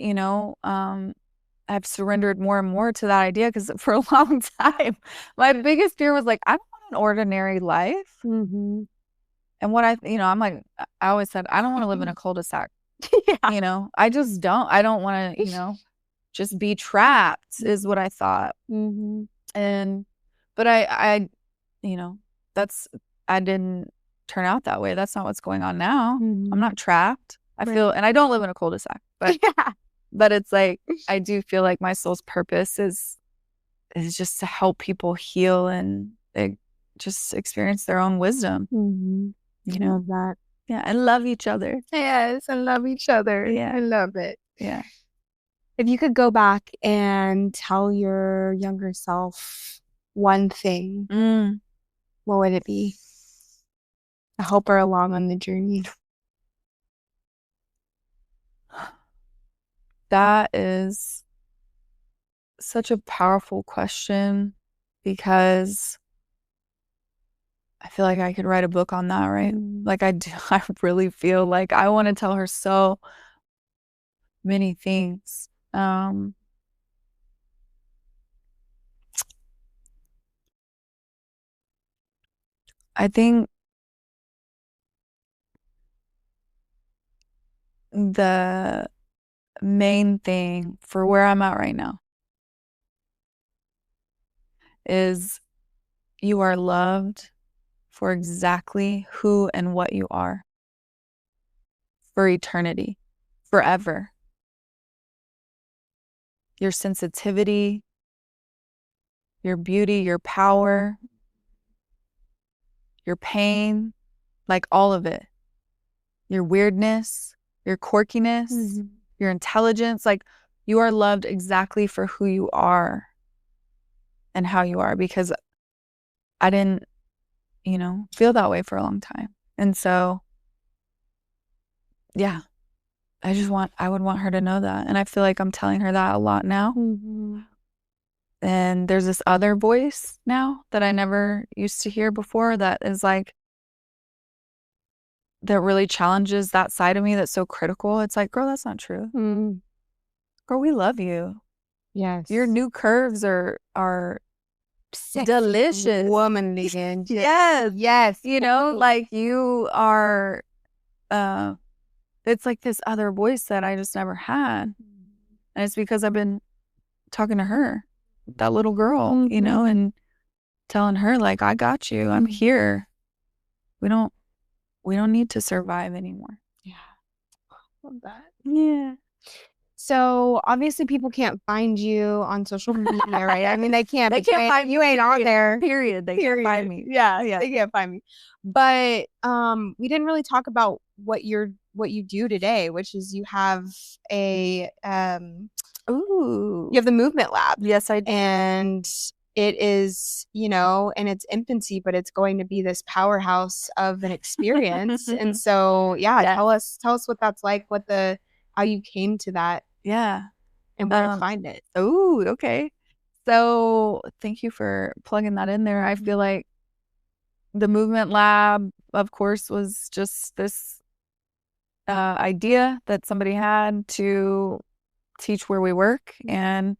Speaker 2: I've surrendered more and more to that idea, because for a long time, my biggest fear was like, I don't want an ordinary life. And what I'm like, I always said, I don't want to live in a cul-de-sac.
Speaker 1: Yeah.
Speaker 2: I just don't. I don't want to, just be trapped, is what I thought. But that's, I didn't turn out that way. That's not what's going on now. I'm not trapped. I feel, and I don't live in a cul-de-sac, but
Speaker 1: Yeah.
Speaker 2: but it's like, I do feel like my soul's purpose is just to help people heal and just experience their own wisdom.
Speaker 1: I love that.
Speaker 2: Yeah, and love each other.
Speaker 1: Yes, and love each other.
Speaker 2: Yeah.
Speaker 1: I love it.
Speaker 2: Yeah.
Speaker 1: If you could go back and tell your younger self one thing, what would it be to help her along on the journey?
Speaker 2: That is such a powerful question, because I feel like I could write a book on that, right? Like, I do. I really feel like I want to tell her so many things. I think the main thing for where I'm at right now is, you are loved for exactly who and what you are, for eternity, forever. Your sensitivity, your beauty, your power, your pain, like all of it. Your weirdness, your quirkiness, your intelligence, like, you are loved exactly for who you are and how you are, because I didn't, feel that way for a long time. And so, yeah, I would want her to know that. And I feel like I'm telling her that a lot now. And there's this other voice now that I never used to hear before, that is like, that really challenges that side of me that's so critical. It's like, girl, that's not true. Girl, we love you.
Speaker 1: Yes.
Speaker 2: Your new curves are
Speaker 1: Sexy,
Speaker 2: delicious.
Speaker 1: womanly. And
Speaker 2: Yes.
Speaker 1: yes.
Speaker 2: Like, you are, it's like this other voice that I just never had. And it's because I've been talking to her, that little girl, and telling her, like, I got you. I'm here. We don't need to survive anymore.
Speaker 1: Yeah. Love that.
Speaker 2: Yeah.
Speaker 1: So obviously people can't find you on social media, right? I mean, they can't.
Speaker 2: They can't find
Speaker 1: you. Ain't on there.
Speaker 2: Period. They can't find me.
Speaker 1: Yeah. They can't find me. But we didn't really talk about what you do today, which is you have a you have the movement lab.
Speaker 2: Yes, I do.
Speaker 1: And it is, in its infancy, but it's going to be this powerhouse of an experience. And so, yeah, tell us what that's like, how you came to that.
Speaker 2: Yeah.
Speaker 1: And where to find it.
Speaker 2: Oh, okay. So thank you for plugging that in there. I feel like the movement lab, of course, was just this idea that somebody had to teach where we work. And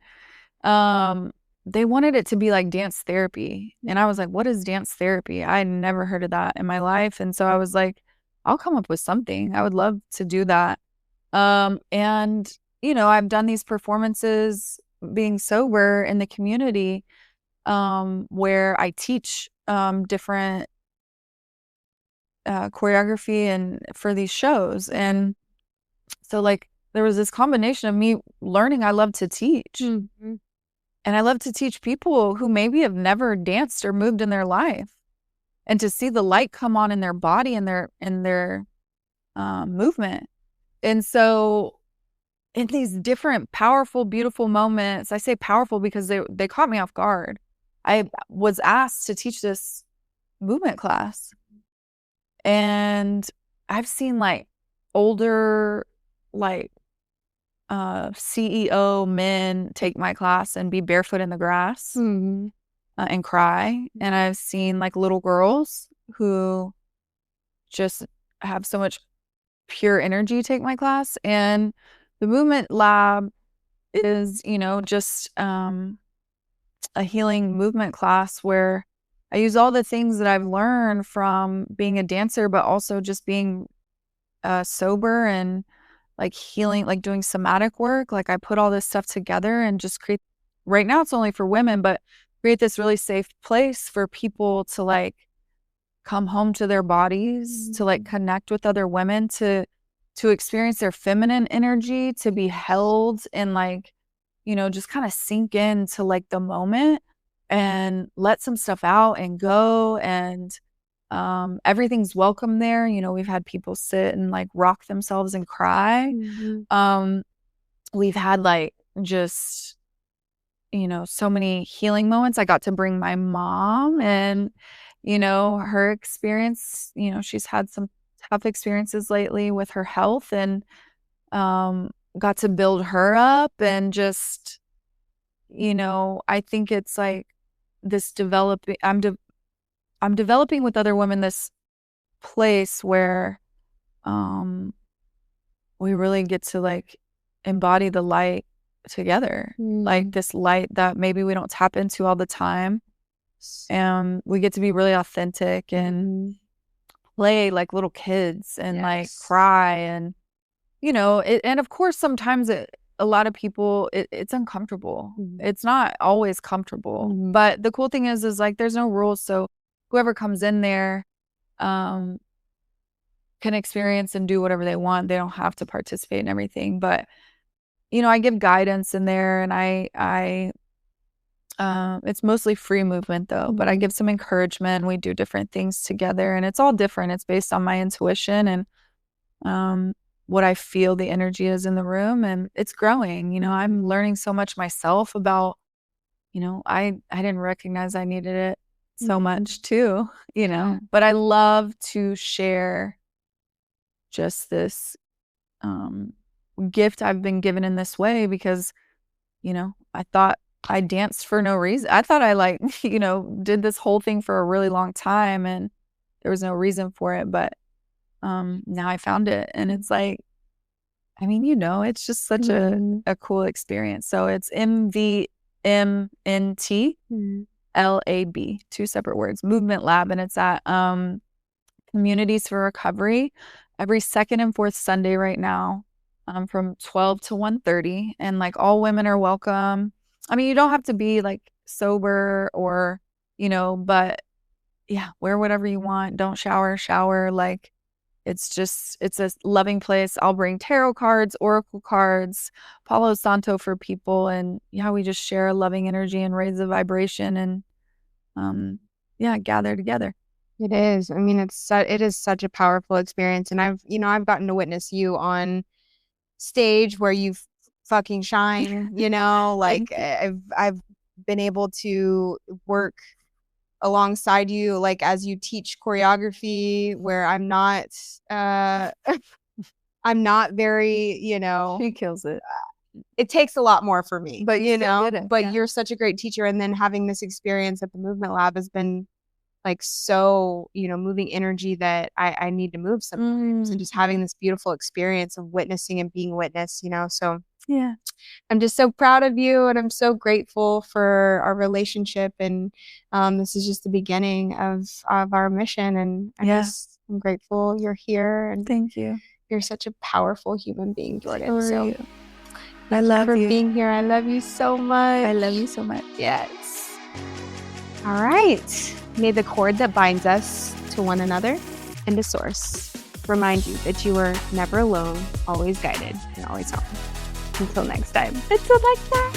Speaker 2: they wanted it to be like dance therapy. And I was like, what is dance therapy? I had never heard of that in my life. And so I was like, I'll come up with something. I would love to do that. And, I've done these performances being sober in the community, where I teach different choreography and for these shows. And so, like, there was this combination of me learning I love to teach. And I love to teach people who maybe have never danced or moved in their life, and to see the light come on in their body and their movement. And so, in these different powerful, beautiful moments, I say powerful because they caught me off guard. I was asked to teach this movement class, and I've seen like older, like CEO men take my class and be barefoot in the grass
Speaker 1: Mhm.
Speaker 2: and cry. And I've seen like little girls who just have so much pure energy take my class. And the movement lab is, just a healing movement class where I use all the things that I've learned from being a dancer, but also just being sober and like healing, like doing somatic work. Like I put all this stuff together and just create, right now it's only for women, but create this really safe place for people to like come home to their bodies, to like connect with other women, to experience their feminine energy, to be held and like, just kind of sink into like the moment and let some stuff out and go. And everything's welcome there. We've had people sit and like rock themselves and cry. We've had like just, so many healing moments. I got to bring my mom and, her experience, she's had some tough experiences lately with her health and got to build her up and just, I think it's like this developing, I'm developing with other women this place where we really get to like embody the light together, like this light that maybe we don't tap into all the time. And we get to be really authentic and play like little kids and like cry and, and of course, sometimes a lot of people, it's uncomfortable. It's not always comfortable, but the cool thing is like, there's no rules. So whoever comes in there, can experience and do whatever they want. They don't have to participate in everything, but I give guidance in there and I it's mostly free movement though, but I give some encouragement and we do different things together and it's all different. It's based on my intuition and what I feel the energy is in the room and it's growing. I'm learning so much myself about, I didn't recognize I needed it so much too, but I love to share just this gift I've been given in this way because, I thought I danced for no reason. I thought I like, did this whole thing for a really long time and there was no reason for it. But now I found it and it's like, it's just such a cool experience. So it's MVMNT LAB, 2 separate words, Movement Lab. And it's at Communities for Recovery every second and fourth Sunday right now from 12 to 1:30. And like all women are welcome. You don't have to be like sober or, but yeah, wear whatever you want. Don't shower. Like it's a loving place. I'll bring tarot cards, oracle cards, Palo Santo for people. And yeah, we just share a loving energy and raise the vibration and gather together.
Speaker 1: It is. It is such a powerful experience. And I've gotten to witness you on stage where you fucking shine, like I've been able to work alongside you, like as you teach choreography where I'm not very,
Speaker 2: She kills it.
Speaker 1: It takes a lot more for me,
Speaker 2: but
Speaker 1: you're such a great teacher. And then having this experience at the Movement Lab has been like so, moving energy that I need to move sometimes and just having this beautiful experience of witnessing and being witnessed, so
Speaker 2: yeah,
Speaker 1: I'm just so proud of you and I'm so grateful for our relationship and this is just the beginning of our mission and I'm grateful you're here and
Speaker 2: thank you.
Speaker 1: You're such a powerful human being, Jordyn. So
Speaker 2: I love
Speaker 1: you
Speaker 2: for
Speaker 1: being here. I love you so much.
Speaker 2: I love you so much.
Speaker 1: Yes. All right. May the cord that binds us to one another and to Source remind you that you are never alone, always guided, and always home. Until next time.
Speaker 2: Until next time.